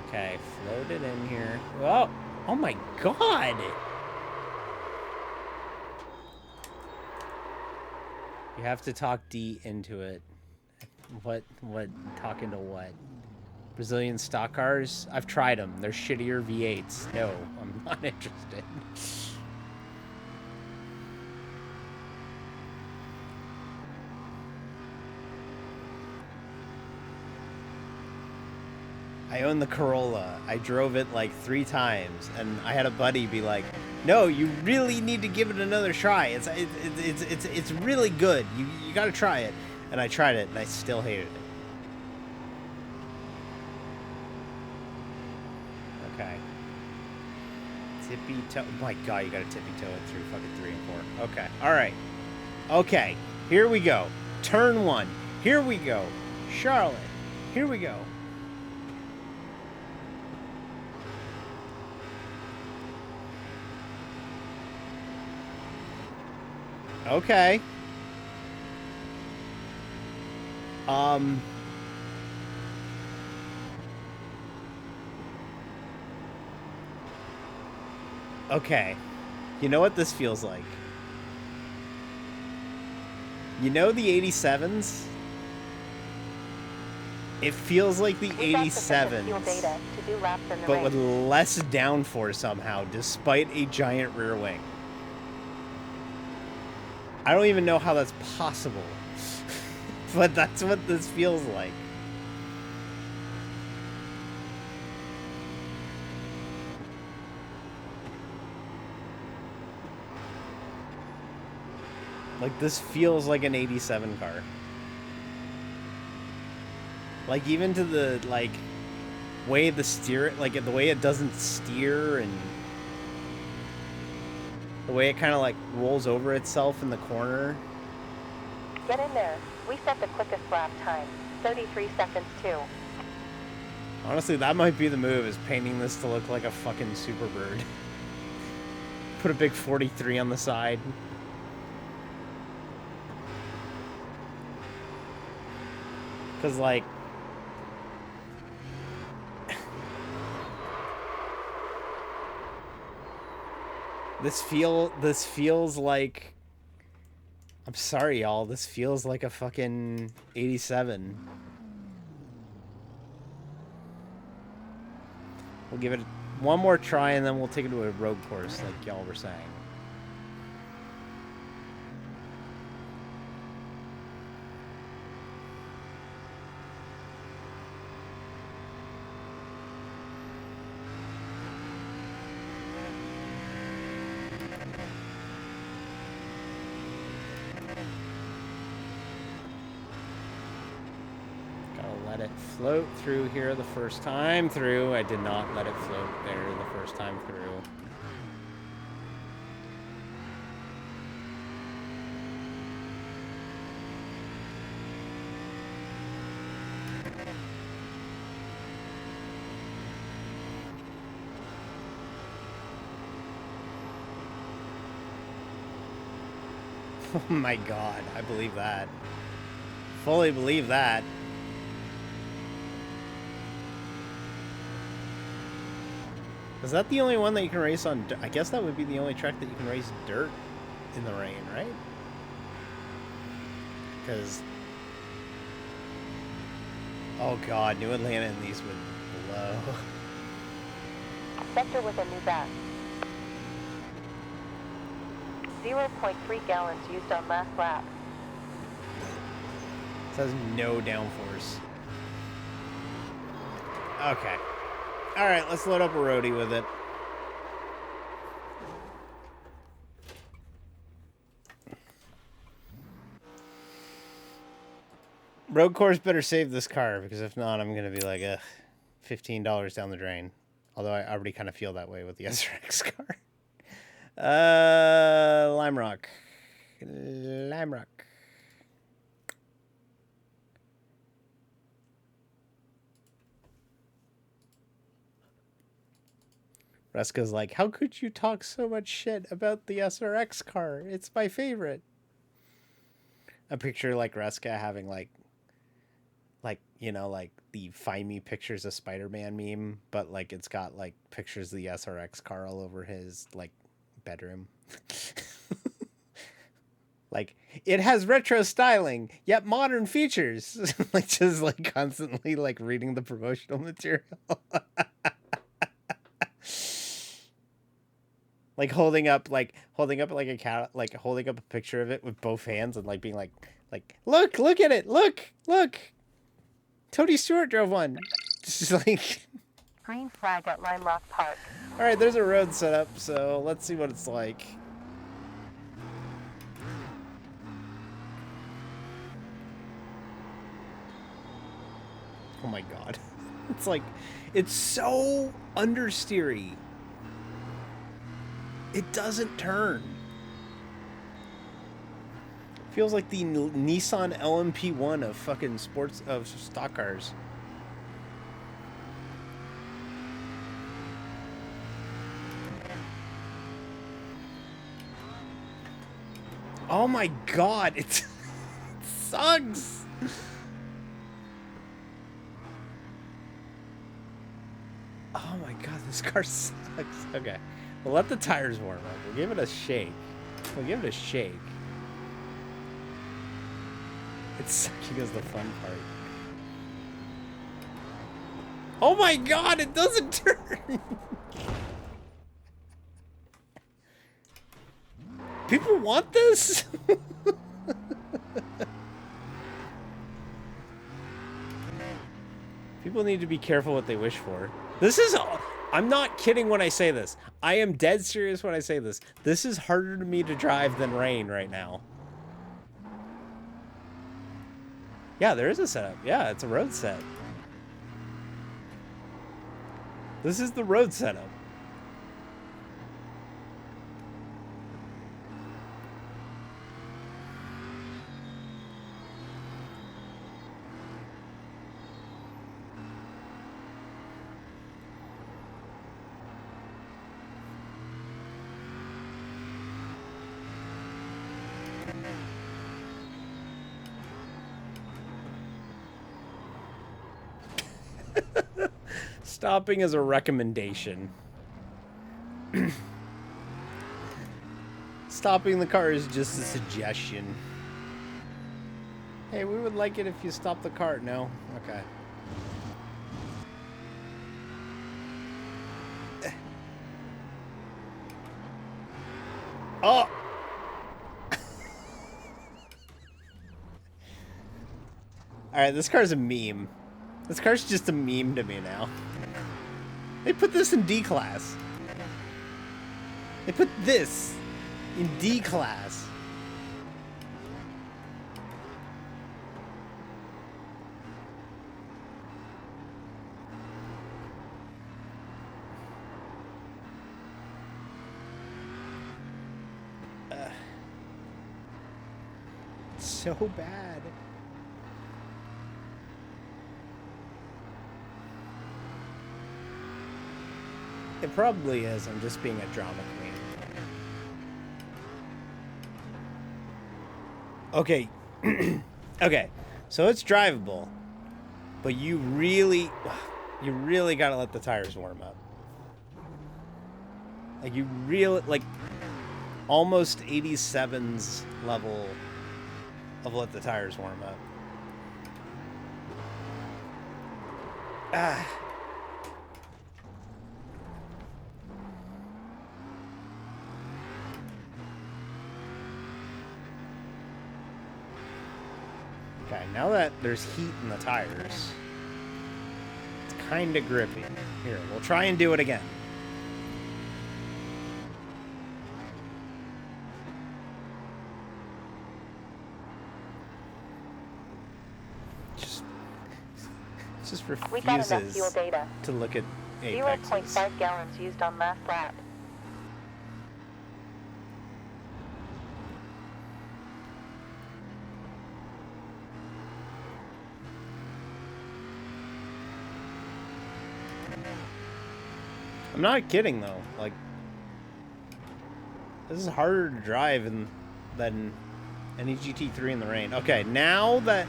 Okay, float it in here. Oh, oh my god! You have to talk D into it. What, talking to what? Brazilian stock cars? I've tried them. They're shittier V8s. No, I'm not interested. I own the Corolla. I drove it like 3 times, and I had a buddy be like, "No, you really need to give it another try. It's really good. You got to try it." And I tried it, and I still hated it. Okay. Tippy toe. Oh my god, you got to tippy toe it through fucking 3 and 4. Okay. All right. Okay. Here we go. Turn 1. Here we go. Charlotte. Here we go. Okay. Okay. You know what this feels like? You know the 87s? It feels like the 87s, but with less downforce somehow, despite a giant rear wing. I don't even know how that's possible, but that's what this feels like. Like, this feels like an 87 car. Like, even to the, like, way the steer, like, the way it doesn't steer and the way it kind of, like, rolls over itself in the corner. Get in there. We set the quickest lap time. 33 seconds, too. Honestly, that might be the move, is painting this to look like a fucking Superbird. Put a big 43 on the side. Because, like... This feels like... I'm sorry, y'all. This feels like a fucking 87. We'll give it one more try, and then we'll take it to a road course, like y'all were saying. Let it float through here the first time through. I did not let it float there the first time through. Oh my god, I believe that. Fully believe that. Is that the only one that you can race on? I guess that would be the only track that you can race dirt in the rain, right? Because... Oh god, New Atlanta and these would blow. Sector with a new back. 0.3 gallons used on last lap. This has no downforce. Okay. Alright, let's load up a roadie with it. Road course better save this car, because if not, I'm going to be like, $15 down the drain. Although I already kind of feel that way with the SRX car. Lime Rock. Lime Rock. Reska's like, how could you talk so much shit about the SRX car? It's my favorite. I picture like Reska having like, you know, like the Find Me Pictures of Spider-Man meme, but like it's got like pictures of the SRX car all over his like bedroom. Like, it has retro styling, yet modern features. Like, just like constantly like reading the promotional material. Like holding up like a cat, like holding up a picture of it with both hands and like being like look at it, look, Tony Stewart drove one. Just like Green flag at Lime Rock Park. all right, there's a road set up, so let's see what it's like. Oh my god, it's like, it's so understeery. It doesn't turn. Feels like the Nissan LMP1 of fucking sports, of stock cars. Oh my god, it sucks. Oh my god, this car sucks. Okay. We'll let the tires warm up. We'll give it a shake. It's sucking is the fun part. Oh my god, it doesn't turn! People want this? People need to be careful what they wish for. This is... I'm not kidding when I say this. I am dead serious when I say this. This is harder to me to drive than rain right now. Yeah, there is a setup. Yeah, it's a road set. This is the road setup. Stopping is a recommendation. Stopping the car is just a suggestion. Hey, we would like it if you stop the cart. No? Okay. Oh! Alright, this car's a meme. This car's just a meme to me now. They put this in D class. They put this in D class. It's so bad. It probably is. I'm just being a drama queen. Okay. Okay. So it's drivable. But you really gotta let the tires warm up. Like, you really, like, almost 87's level of let the tires warm up. Ah. Okay, now that there's heat in the tires, it's kind of grippy. Here, we'll try and do it again. Just We got enough fuel refuses data. to look at apexes. 0.5 gallons used on last lap. I'm not kidding though. Like, this is harder to drive than any GT3 in the rain. Okay, now that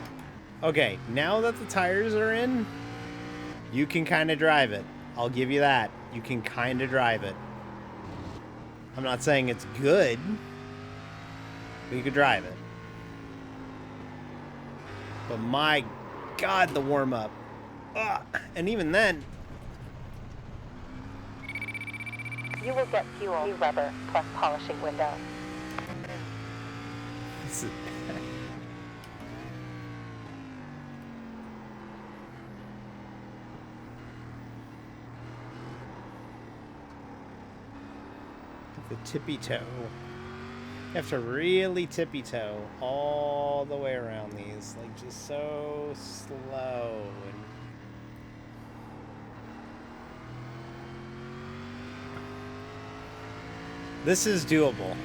the tires are in, you can kind of drive it. I'll give you that. You can kind of drive it. I'm not saying it's good, but you could drive it. But my God, the warm up. Ugh. And even then, You will get fuel, new rubber, plus polishing window. this is the tippy toe. You have to really tippy toe all the way around these, like just so slow and this is doable.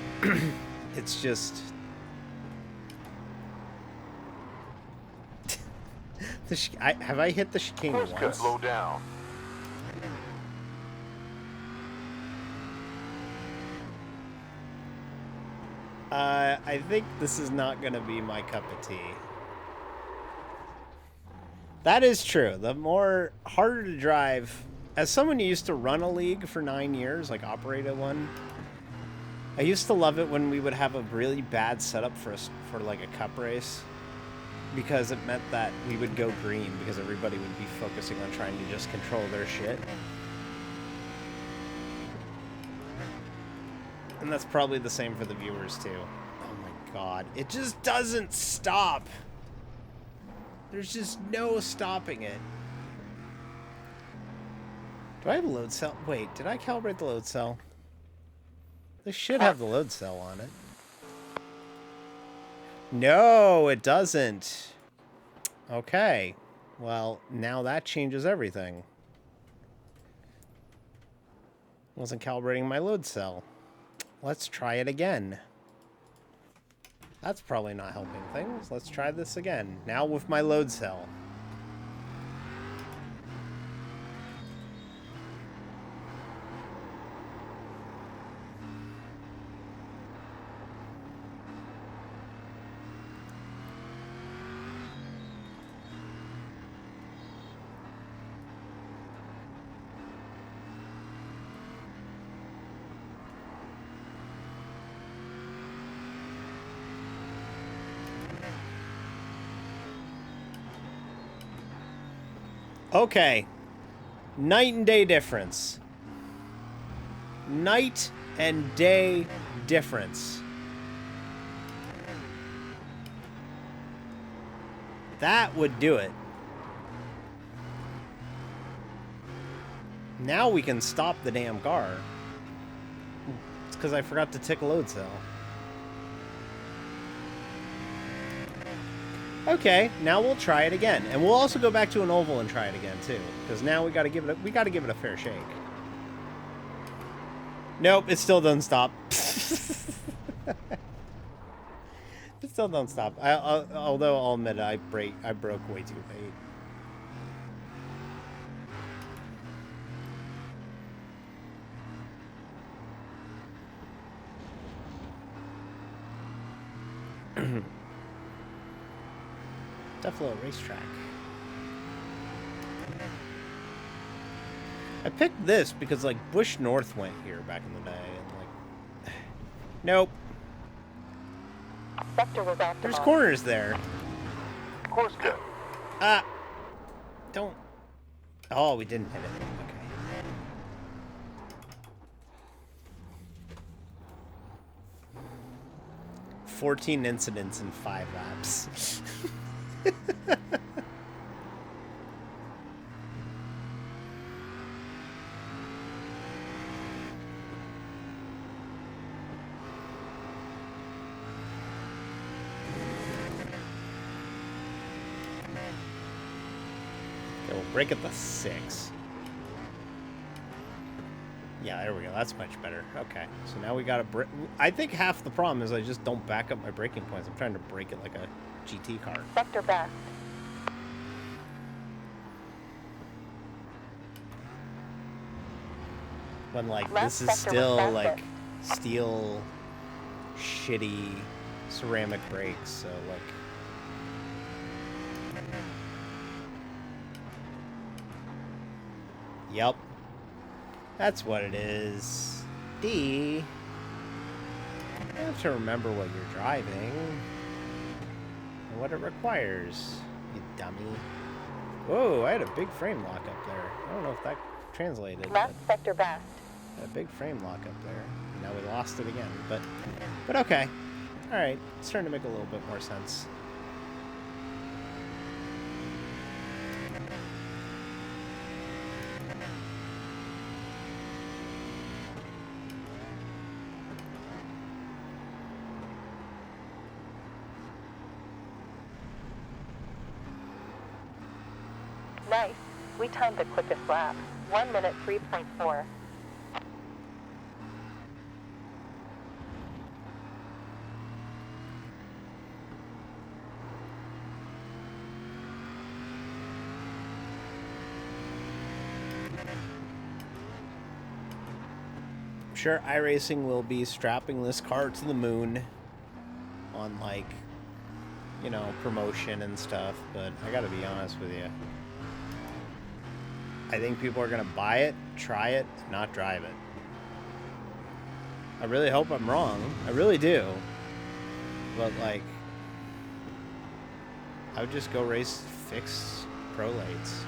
It's just have I hit the chicane Course cut once? low down. I think this is not going to be my cup of tea. That is true. The more harder to drive, as someone who used to run a league for 9 years, like operated one, I used to love it when we would have a really bad setup for like a cup race, because it meant that we would go green because everybody would be focusing on trying to just control their shit. And that's probably the same for the viewers too. Oh my God, it just doesn't stop. There's just no stopping it. Do I have a load cell? Wait, did I calibrate the load cell? This should have the load cell on it. No, it doesn't. Okay. Well, now that changes everything. Wasn't calibrating my load cell. Let's try it again. That's probably not helping things. Let's try this again. Now with my load cell. Okay. Night and day difference. Night and day difference. That would do it. Now we can stop the damn car. It's because I forgot to tick load cell. Okay, now we'll try it again, and we'll also go back to an oval and try it again too, because now we got to give it a fair shake. Nope, it still doesn't stop. It still don't stop. Although I'll admit I broke way too late. Buffalo racetrack. I picked this because like Bush North went here back in the day, and like, nope. Sector was optimal. There's corners there. Course cut. Ah, don't. Oh, we didn't hit it. Okay. 14 incidents in 5 laps. Okay, we'll break at the 6. Yeah, there we go. That's much better. Okay, so now we got to I think half the problem is I just don't back up my braking points. I'm trying to brake it like a GT car. Sector best. When, like, Left this is sector was still, fastest. like, steel, shitty ceramic brakes, so, like... Yep. That's what it is. D. You have to remember what you're driving. And what it requires, you dummy. Whoa, I had a big frame lock up there. I don't know if that translated. Left sector best. But a big frame lock up there. Now we lost it again, but okay. Alright, it's starting to make a little bit more sense. Nice. We timed the quickest lap. 1 minute 3.4. I'm sure iRacing will be strapping this car to the moon on, like, you know, promotion and stuff, but I gotta be honest with you. I think people are gonna buy it, try it, and not drive it. I really hope I'm wrong. I really do. But, like, I would just go race fixed pro lates.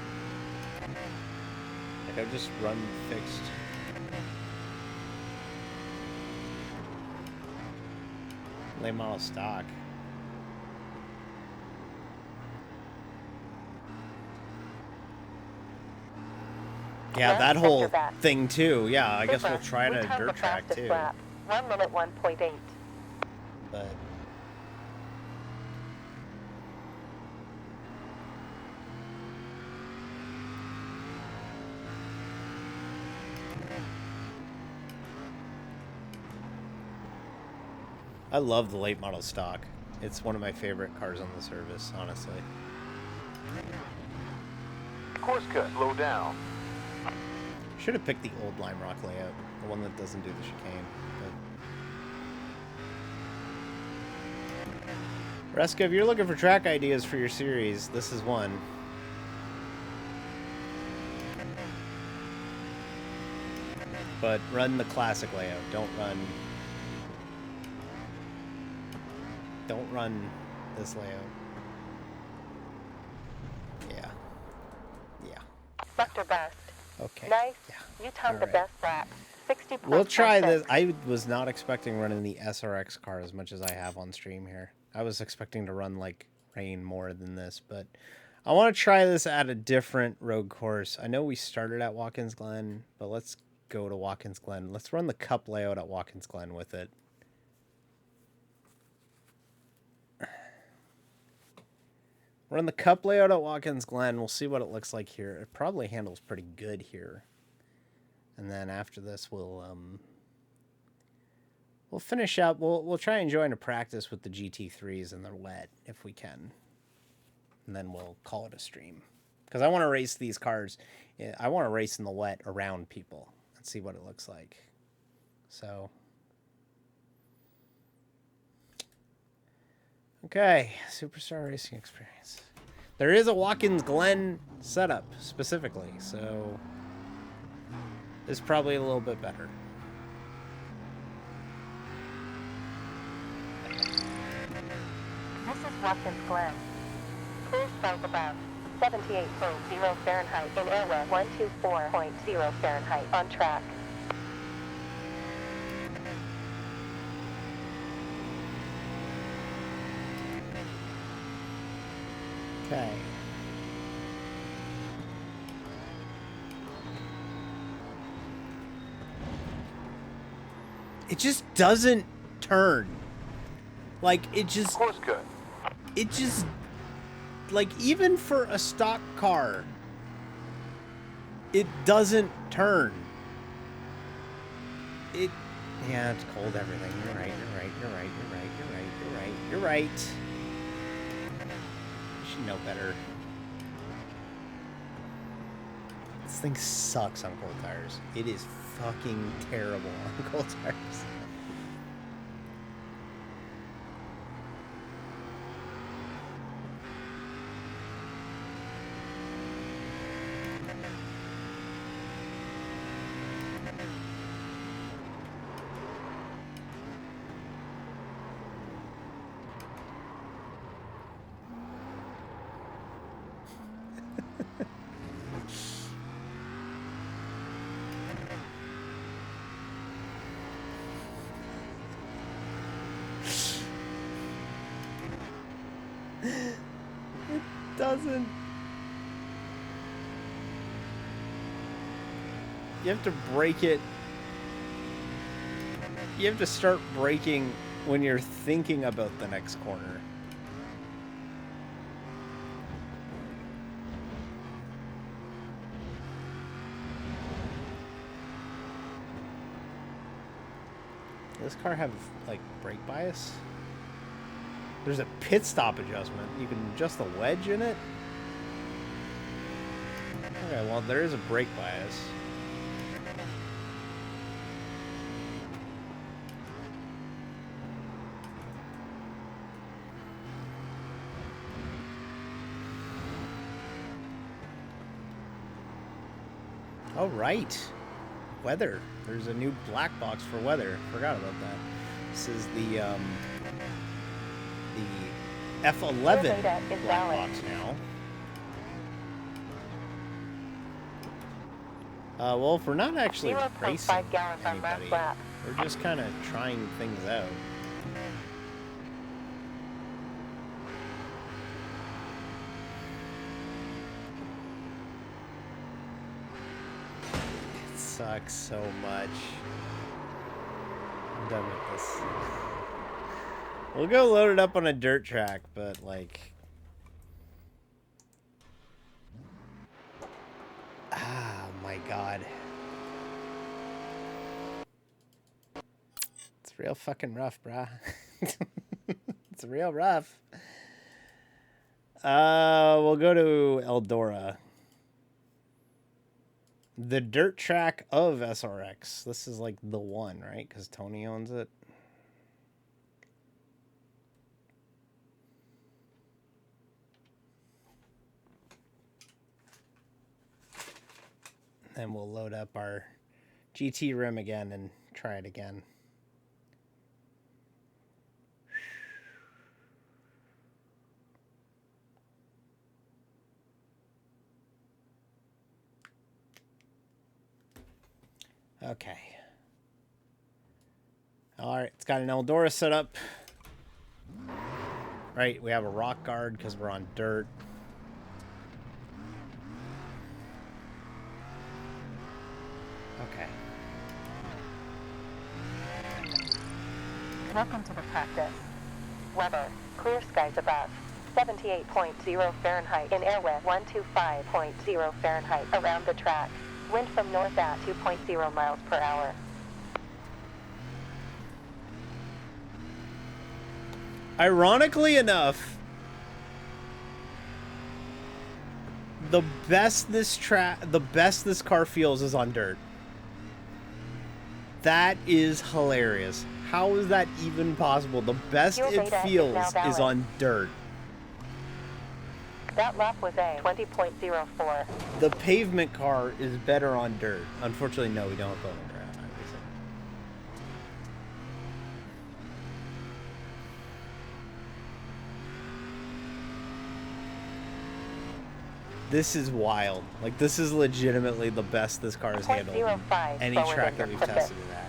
Like, I would just run fixed. Late model stock. Yeah, that whole thing too. Yeah, I guess we'll try it at a dirt track too. Lap. 1 minute 1.8. But I love the late model stock. It's one of my favorite cars on the service, honestly. Course cut. Slow down. Should have picked the old Lime Rock layout, the one that doesn't do the chicane. But Reska, if you're looking for track ideas for your series, this is one. But run the classic layout. Don't run this layout. Yeah. Yeah. Reflector bust. Okay. Nice. Yeah. You timed the Alright. best lap. 60 We'll try this. I was not expecting running the SRX car as much as I have on stream here. I was expecting to run like rain more than this, but I want to try this at a different road course. I know we started at Watkins Glen, but let's go to Watkins Glen. Let's run the cup layout at Watkins Glen with it. Run the cup layout at Watkins Glen. We'll see what it looks like here. It probably handles pretty good here. And then after this, we'll finish up. We'll try and join a practice with the GT3s in the wet if we can. And then we'll call it a stream. Because I want to race these cars. I want to race in the wet around people and see what it looks like. So. Okay. Superstar Racing Experience. There is a Watkins Glen setup specifically. So. This is probably a little bit better. This is Watkins Glen. Clear skies above. 78.0 Fahrenheit in airway. 124.0 Fahrenheit on track. Okay. It just doesn't turn. Like, it just... Course cut. It just... Like, even for a stock car, it doesn't turn. It... Yeah, it's cold, everything. You're right, you're right, you're right, you're right, you're right, you're right, you're right. You should know better. This thing sucks on cold tires. It is fucking terrible on cold tires. Doesn't. You have to break it. You have to start braking when you're thinking about the next corner. Does this car have like brake bias? There's a pit stop adjustment. You can adjust the wedge in it. Okay, well, there is a brake bias. Oh, right. Weather. There's a new black box for weather. Forgot about that. This is the F11 black box now. Well, if we're not actually 0.5 racing gallons on last anybody, lap. we're just kind of trying things out. It sucks so much. I'm done with this. We'll go load it up on a dirt track, but like... Ah, my God. It's real fucking rough, brah. It's real rough. We'll go to Eldora. The dirt track of SRX. This is like the one, right? Because Tony owns it. And we'll load up our GT rim again and try it again. Okay. All right, it's got an Eldora set up. Right, we have a rock guard because we're on dirt. Okay. Welcome to the practice. Weather, clear skies above. 78.0 Fahrenheit in air wind 125.0 Fahrenheit around the track. Wind from north at 2.0 miles per hour. Ironically enough, the best this car feels is on dirt. That is hilarious. How is that even possible? The best Fuel it data is feels now valid. is on dirt. That lap was a 20.04. The pavement car is better on dirt. Unfortunately, no, we don't have bowling ground, obviously. This is wild. Like, this is legitimately the best this car has handled. 0.05 Any slower track than that we've your tested it at.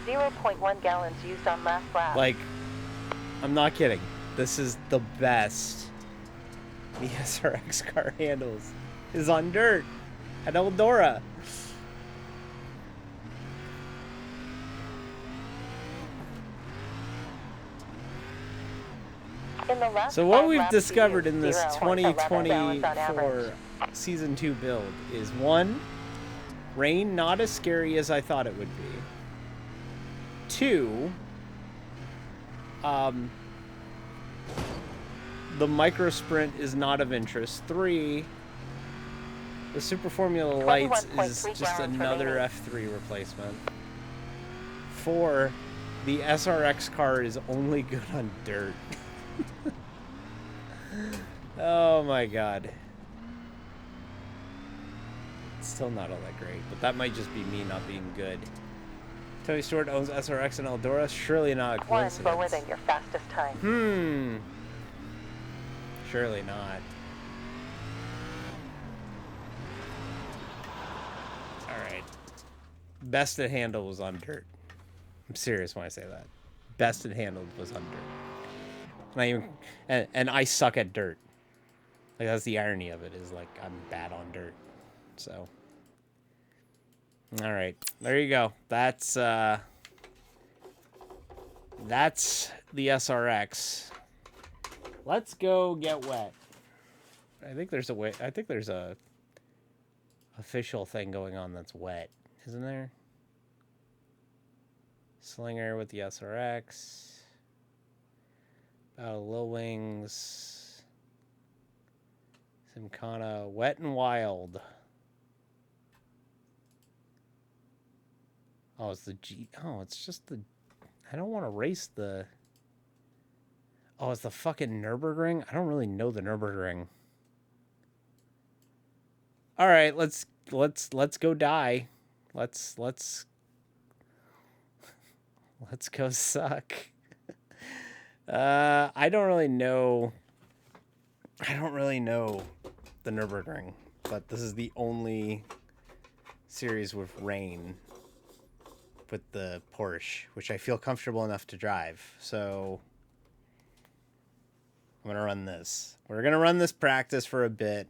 0.1 gallons used on last lap. Like, I'm not kidding. This is the best the SRX car handles. Is on dirt at Eldora. In the last So what 5 we've laps, discovered you in this used 0.11 gallons on average. 2024 Season 2 build is, 1, rain not as scary as I thought it would be. 2, the micro sprint is not of interest. 3, the Super Formula Lights is 21.3 just gallons another remaining. F3 replacement. 4, the SRX car is only good on dirt. Oh my god. It's still not all that great, but that might just be me not being good. Tony Stewart owns SRX and Eldora. Surely not a One slower coincidence. than your fastest time. Surely not. Alright. Best it handled was on dirt. I'm serious when I say that. Best it handled was on dirt. And I suck at dirt. Like, that's the irony of it, is like I'm bad on dirt. So, all right, there you go. That's the SRX. Let's go get wet. I think there's a official thing going on that's wet, isn't there? Slinger with the SRX. Battle of Lil Wings. Simcana, Wet and Wild. Oh, it's the G. Oh, it's just the. I don't want to race the. Oh, it's the fucking Nürburgring. I don't really know the Nürburgring. All right, let's go die. Let's go suck. I don't really know the Nürburgring, but this is the only series with rain with the Porsche, which I feel comfortable enough to drive. So I'm gonna run this. We're gonna run this practice for a bit,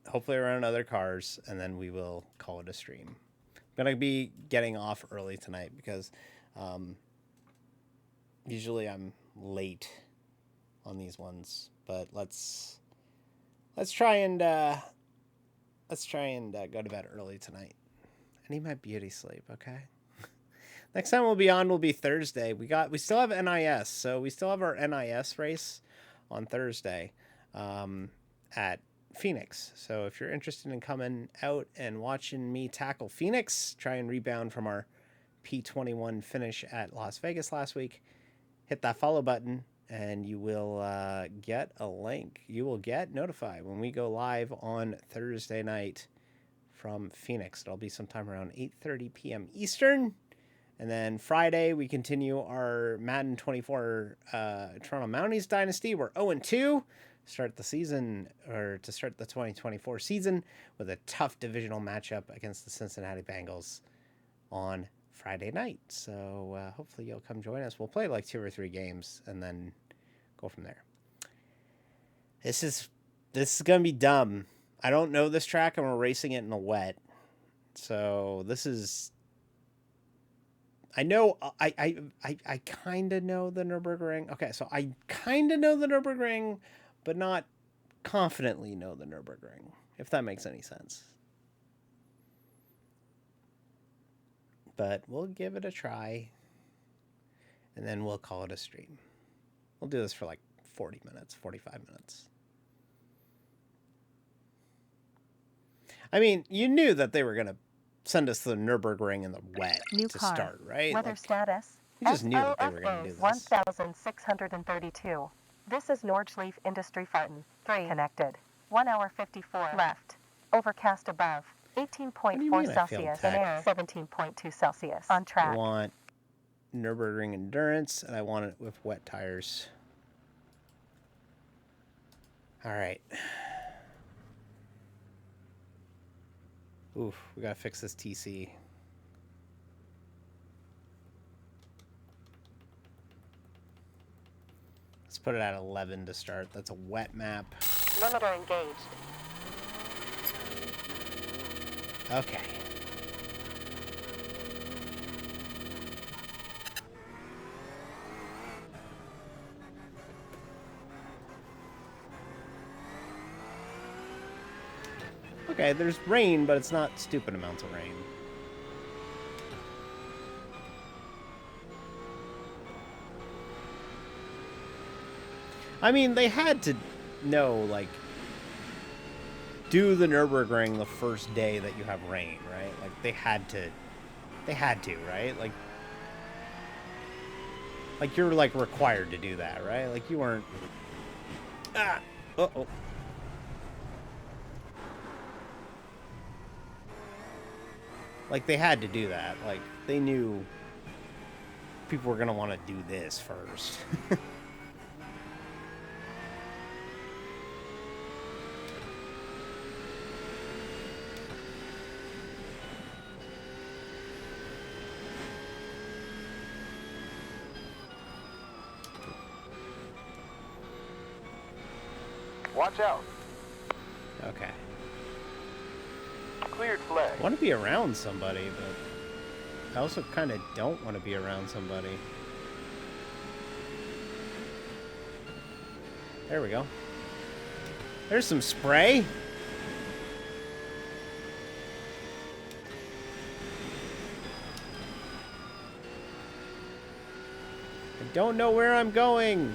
hopefully around other cars, and then we will call it a stream. I'm gonna be getting off early tonight because usually I'm late on these ones, but let's try and go to bed early tonight. I need my beauty sleep, okay? Next time we'll be on will be Thursday. We still have NIS, so we still have our NIS race on Thursday at Phoenix. So if you're interested in coming out and watching me tackle Phoenix, try and rebound from our P21 finish at Las Vegas last week, hit that follow button and you will get a link. You will get notified when we go live on Thursday night from Phoenix. It'll be sometime around 8:30 p.m. Eastern. And then Friday, we continue our Madden 24 Toronto Mounties Dynasty. We're 0-2. Start the season, or to start the 2024 season, with a tough divisional matchup against the Cincinnati Bengals on Friday night. So hopefully you'll come join us. We'll play like 2 or 3 games and then go from there. This is gonna be dumb. I don't know this track, and we're racing it in the wet. So this is. I know I kind of know the Nürburgring. Okay, so I kind of know the Nürburgring, but not confidently know the Nürburgring, if that makes any sense. But we'll give it a try, and then we'll call it a stream. We'll do this for like 40 minutes, 45 minutes. I mean, you knew that they were going to send us to the Nürburgring in the wet New to car. start, right? Weather status. You just knew that they were going to do this. 1632. This is Nordschleife Industry Farten. 3 connected. 1 hour 54 left. Overcast above. What do you 18.4 mean I failed Celsius and tech? air 17.2 Celsius. On I track. want Nürburgring endurance, and I want it with wet tires. All right. Oof, we gotta fix this TC. Let's put it at 11 to start. That's a wet map. Limiter engaged. Okay. Okay, there's rain, but it's not stupid amounts of rain. I mean, they had to know, like, do the Nürburgring the first day that you have rain, right? Like, they had to, right? Like you're, like, required to do that, right? Like, you weren't, uh-oh. Like, they had to do that. Like, they knew people were going to want to do this first. Watch out. Okay. Cleared flag. I want to be around somebody, but I also kind of don't want to be around somebody. There we go. There's some spray. I don't know where I'm going.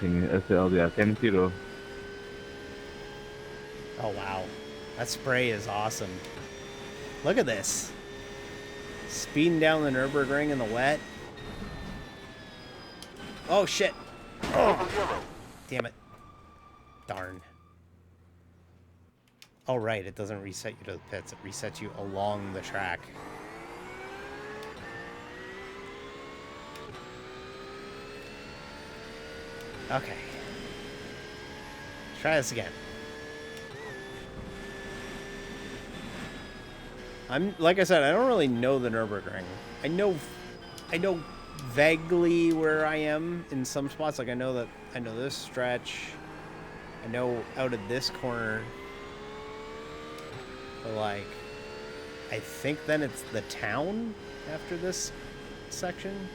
SLDA 10-0. Oh, wow. That spray is awesome. Look at this. Speeding down the Nürburgring in the wet. Oh, shit. Oh, damn it. Darn. Oh, right. It doesn't reset you to the pits. It resets you along the track. Okay. Try this again. Like I said, I don't really know the Nürburgring. I know vaguely where I am in some spots. Like I know this stretch. I know out of this corner. But like, I think then it's the town after this section.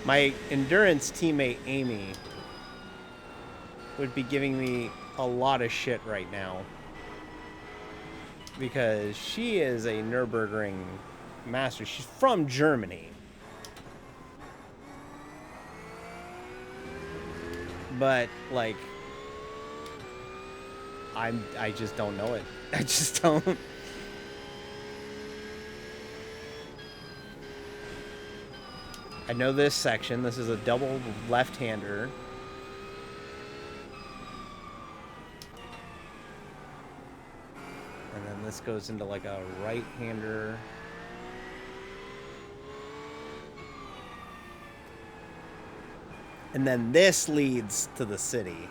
My endurance teammate, Amy, would be giving me a lot of shit right now. Because she is a Nürburgring master. She's from Germany. But like, I just don't know it. I just don't. I know this section. This is a double left-hander. And then this goes into like a right-hander. And then this leads to the city,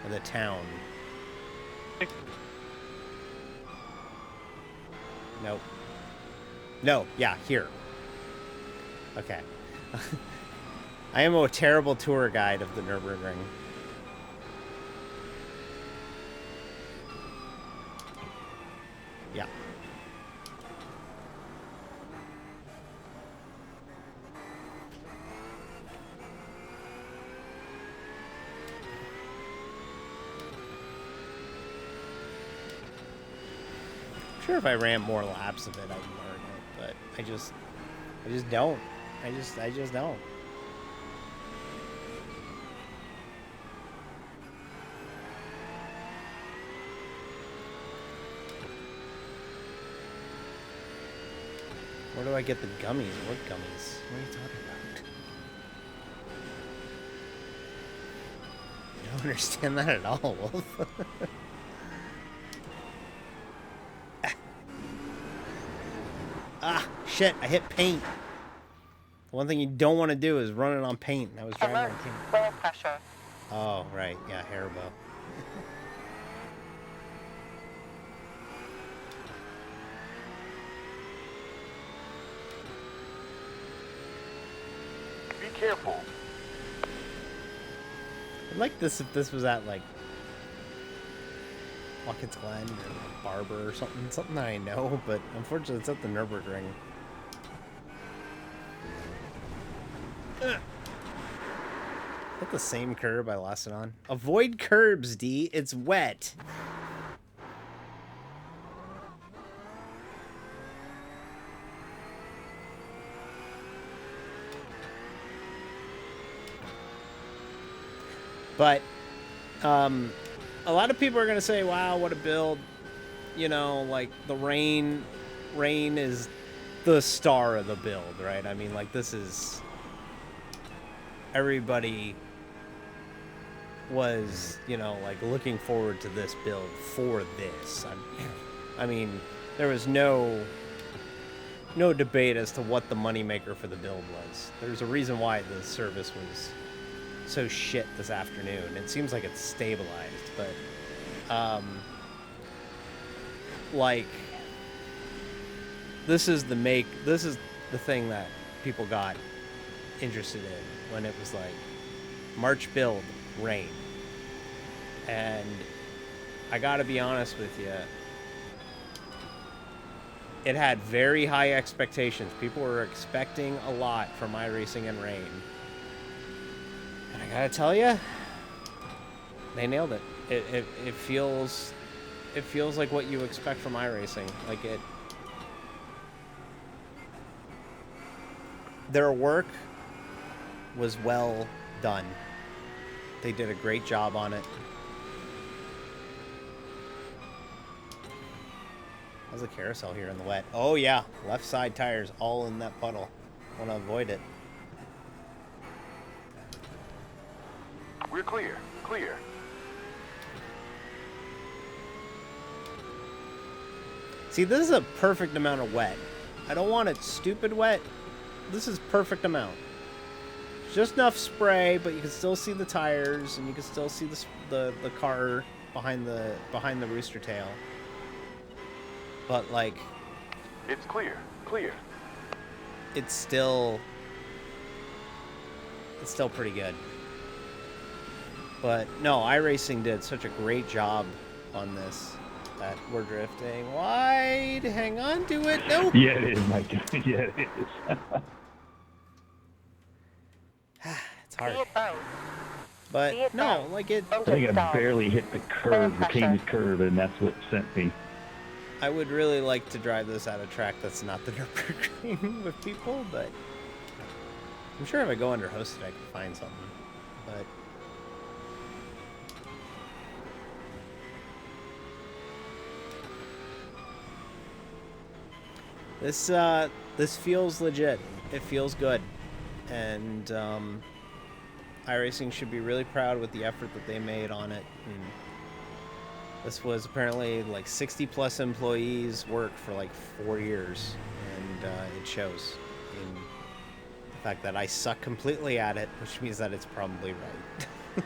or the town. Nope. No, yeah, here. Okay. I am a terrible tour guide of the Nürburgring. Yeah. Sure, if I ran more laps of it, I'd learn it, but I just don't. I just don't. Where do I get the gummies? What gummies? What are you talking about? I don't understand that at all, Wolf. Ah, shit, I hit paint. The one thing you don't want to do is run it on paint. I was driving on paint. Oil pressure. Oh, right. Yeah, Haribo. Be careful. I'd like this if this was at, like, Watkins Glen or Barber or something. Something that I know, but unfortunately it's at the Nürburgring. Is that the same curb I lost it on? Avoid curbs, D. It's wet. But, a lot of people are going to say, wow, what a build. You know, like, the rain is the star of the build, right? I mean, like, this is... Everybody was, you know, like, looking forward to this build for this. I mean, there was no debate as to what the moneymaker for the build was. There's a reason why the service was so shit this afternoon. It seems like it's stabilized, but like, this is the thing that people got interested in when it was like March build, rain. And I gotta be honest with you, it had very high expectations. People were expecting a lot from iRacing and rain. And I gotta tell you, they nailed it. It feels like what you expect from iRacing. Like their work was well done. They did a great job on it. How's the carousel here in the wet? Oh yeah, left side tires all in that puddle. Want to avoid it. We're clear. Clear. See, this is a perfect amount of wet. I don't want it stupid wet. This is perfect amount. Just enough spray, but you can still see the tires, and you can still see the car behind the rooster tail. But like, It's clear. Clear. it's still pretty good. But no, iRacing did such a great job on this that we're drifting wide. Hang on to it. Nope. Yeah, it is, Mike. Yeah, it is. It's hard. See it both. But no, like it. I think I barely hit the curve, the painted curve, and that's what sent me. I would really like to drive this at a track that's not the Nürburgring with people, but I'm sure if I go under hosted, I can find something. But This feels legit. It feels good, and iRacing should be really proud with the effort that they made on it. And this was apparently like 60 plus employees work for like 4 years, and it shows in the fact that I suck completely at it, which means that it's probably right.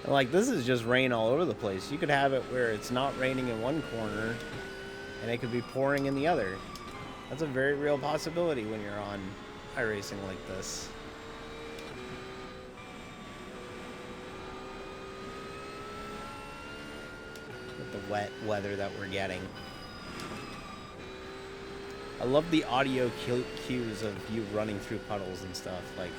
Like, this is just rain all over the place. You could have it where it's not raining in one corner and it could be pouring in the other. That's a very real possibility when you're on iRacing like this. With the wet weather that we're getting. I love the audio cues of you running through puddles and stuff. Like,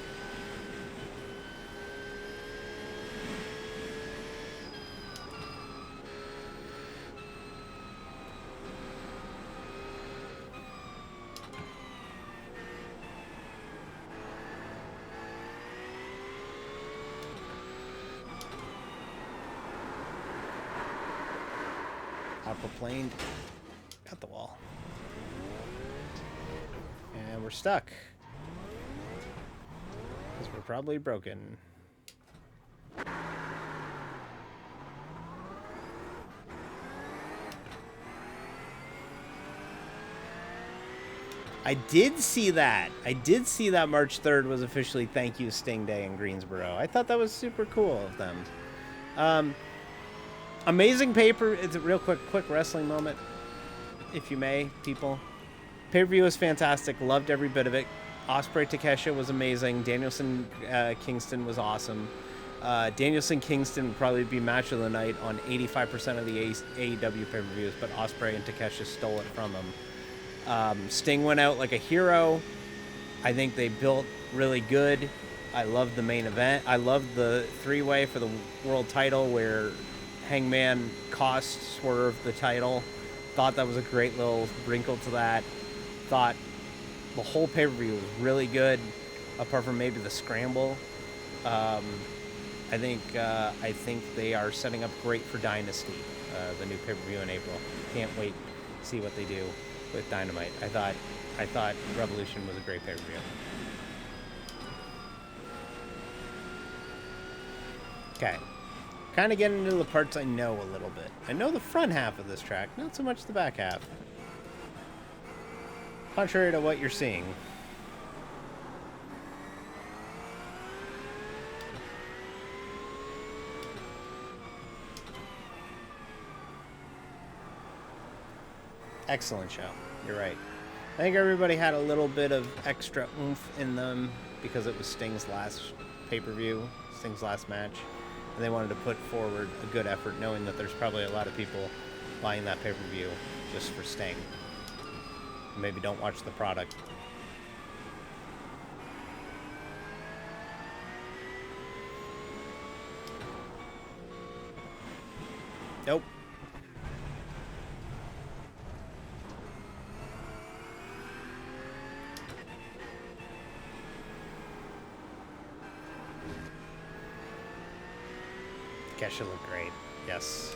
aquaplaned. Got the wall. And we're stuck. Because we're probably broken. I did see that. I did see that March 3rd was officially Thank You Sting Day in Greensboro. I thought that was super cool of them. Amazing paper. It's a real quick wrestling moment, if you may, people. Pay-per-view was fantastic. Loved every bit of it. Ospreay Takeshita was amazing. Danielson Kingston was awesome. Danielson Kingston would probably be match of the night on 85% of the AEW pay-per-views, but Ospreay and Takeshita stole it from him. Sting went out like a hero. I think they built really good. I loved the main event. I loved the three-way for the world title where Hangman cost Swerve the title. Thought that was a great little wrinkle to that. Thought the whole pay-per-view was really good, apart from maybe the scramble. I think they are setting up great for Dynasty, the new pay-per-view in April. Can't wait to see what they do with Dynamite. I thought Revolution was a great pay-per-view. Okay. Kind of getting into the parts I know a little bit. I know the front half of this track, not so much the back half. Contrary to what you're seeing. Excellent show. You're right. I think everybody had a little bit of extra oomph in them because it was Sting's last pay-per-view, Sting's last match. And they wanted to put forward a good effort, knowing that there's probably a lot of people buying that pay-per-view just for Sting. Maybe don't watch the product. Nope. Kesha looked great. Yes.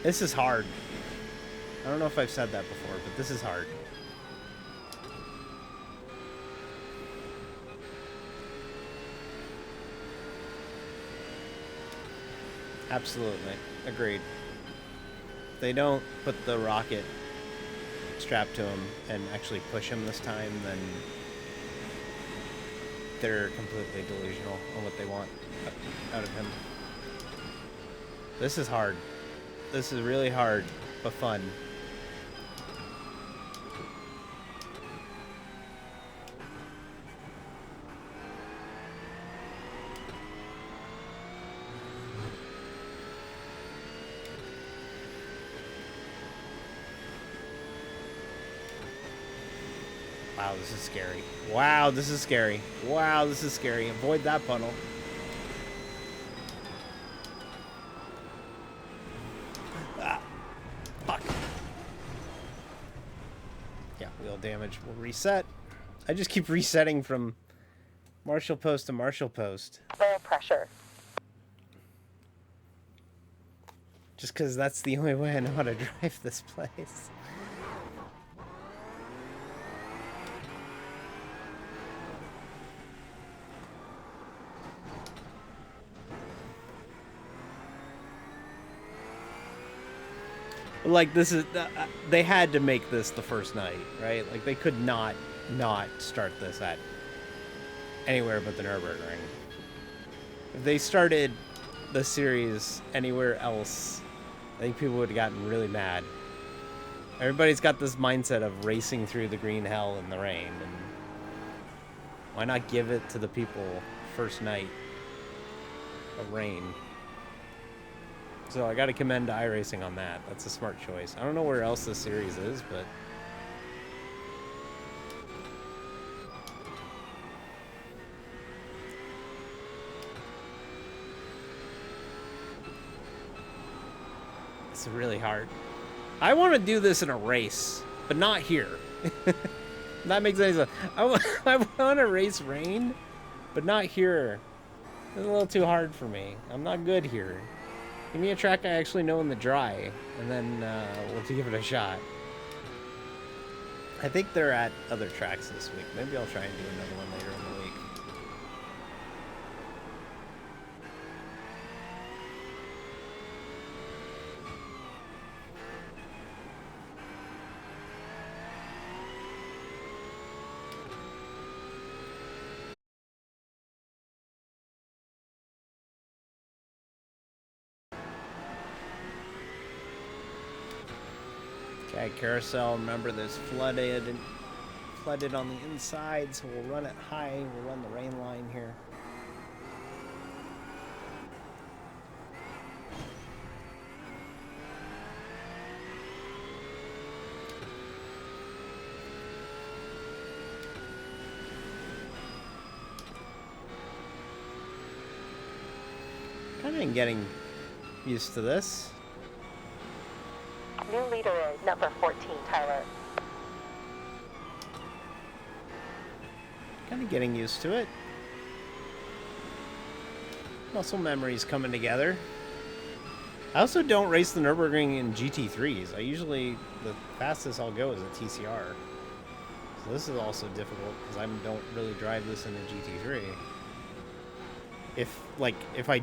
This is hard. I don't know if I've said that before, but this is hard. Absolutely. Agreed. If they don't put the rocket strapped to him and actually push him this time, then they're completely delusional on what they want out of him. This is hard. This is really hard, but fun. Wow, this is scary. Wow, this is scary. Wow, this is scary. Avoid that funnel. Ah, fuck. damage. We'll reset. I just keep resetting from marshal post to marshal post. Low pressure. Just because that's the only way I know how to drive this place. Like, this is... they had to make this the first night, right? Like, they could not start this at anywhere but the Nürburgring. If they started the series anywhere else, I think people would have gotten really mad. Everybody's got this mindset of racing through the green hell in the rain, and why not give it to the people first night of rain? So I got to commend iRacing on that. That's a smart choice. I don't know where else this series is, but it's really hard. I want to do this in a race, but not here. That makes any sense. I want to race rain, but not here. It's a little too hard for me. I'm not good here. Give me a track I actually know in the dry, and then we'll give it a shot. I think they're at other tracks this week. Maybe I'll try and do another one later in the week. Okay, carousel, remember there's flooded on the inside, so we'll run it high. We'll run the rain line here. Kind of getting used to this. New leader is number 14, Tyler. Kind of getting used to it. Muscle memories coming together. I also don't race the Nürburgring in GT3s. The fastest I'll go is a TCR. So this is also difficult because I don't really drive this in a GT3. If I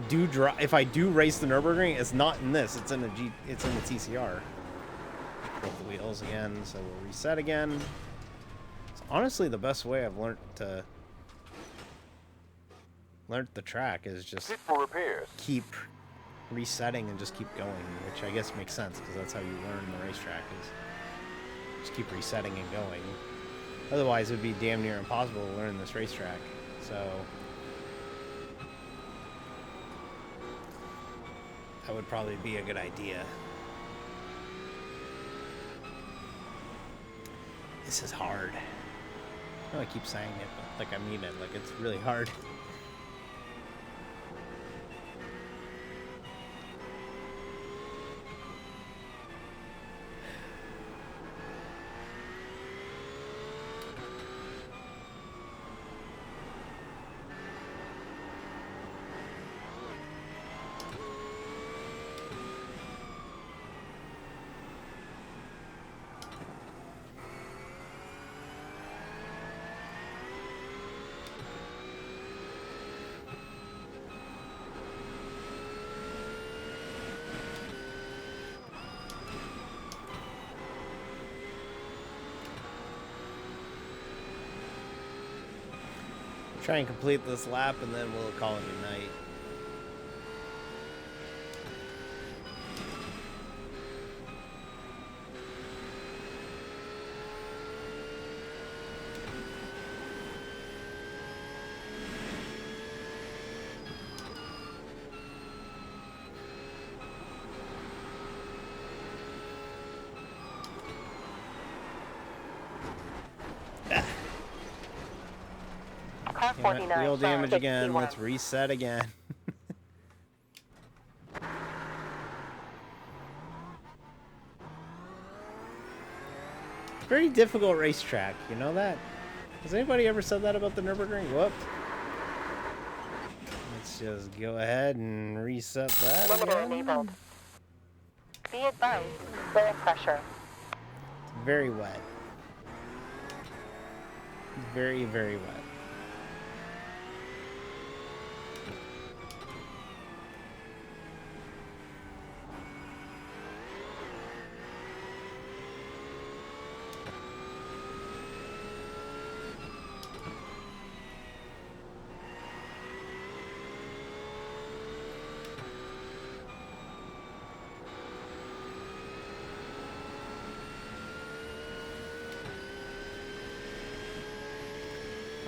do race the Nürburgring, it's not in this. It's in the TCR. Break the wheels again, so we'll reset again. It's honestly the best way I've learned the track is just Sit for repairs. keep resetting and just keep going, which I guess makes sense because that's how you learn the racetrack is just keep resetting and going. Otherwise, it would be damn near impossible to learn this racetrack. So that would probably be a good idea. This is hard. I know I keep saying it, but like I mean it. Like it's really hard. Try and complete this lap and then we'll call it a night. Car 49. Wheel damage again. 61. Let's reset again. very difficult racetrack. You know that? Has anybody ever said that about the Nürburgring? Whoop. Let's just go ahead and reset that Limiter again. enabled. Be advised, low pressure. It's very wet. Very, very wet.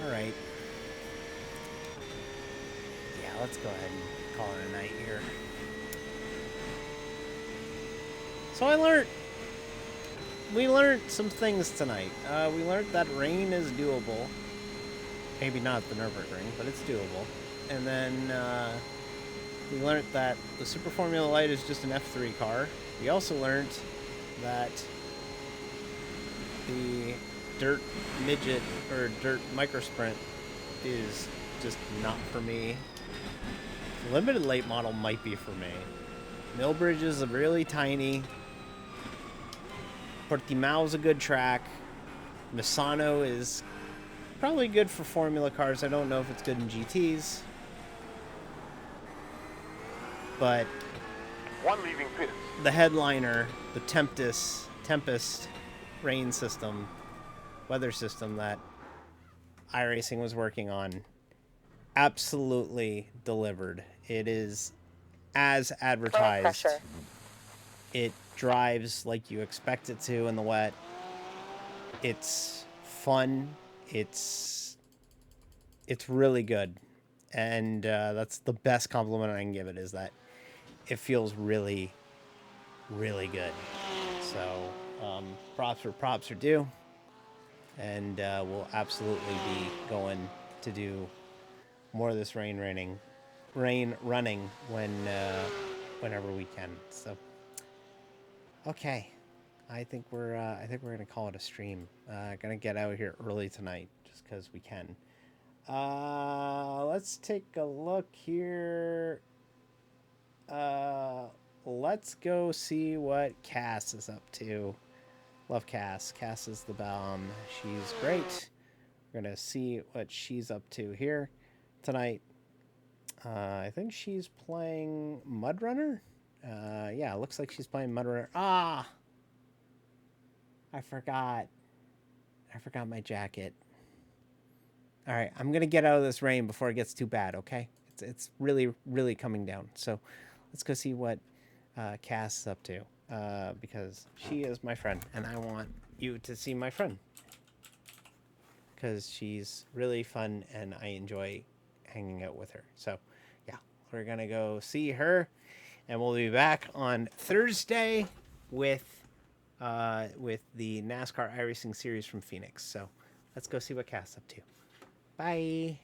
All right. Yeah, let's go ahead and call it a night here. So we learned some things tonight. We learned that rain is doable. Maybe not the Nürburgring, but it's doable. And then we learned that the Super Formula Light is just an F3 car. We also learned that the dirt midget or dirt micro sprint is just not for me. Limited late model might be for me. Millbridge is really tiny. Portimao's a good track. Misano is probably good for Formula cars. I don't know if it's good in GTs. But One leaving pits. the headliner, the Tempest rain system, weather system that iRacing was working on, absolutely delivered. It is as Low advertised. pressure. It drives like you expect it to in the wet. It's fun. It's really good. And that's the best compliment I can give it, is that it feels really, really good. So props where props are due. And we'll absolutely be going to do more of this rain running whenever we can. So okay, I think we're gonna call it a stream. Gonna get out here early tonight just because we can. Let's take a look here. Let's go see what Cass is up to. Love Cass. Cass is the bomb. She's great. We're gonna see what she's up to here tonight. I think she's playing Mud Runner. Yeah, looks like she's playing Mud Runner. Ah, I forgot my jacket. All right, I'm gonna get out of this rain before it gets too bad. Okay, it's really, really coming down. So let's go see what Cass is up to, because she is my friend, and I want you to see my friend because she's really fun and I enjoy hanging out with her. So yeah, we're gonna go see her, and we'll be back on Thursday with the NASCAR iRacing series from Phoenix. So let's go see what Cass is up to. Bye.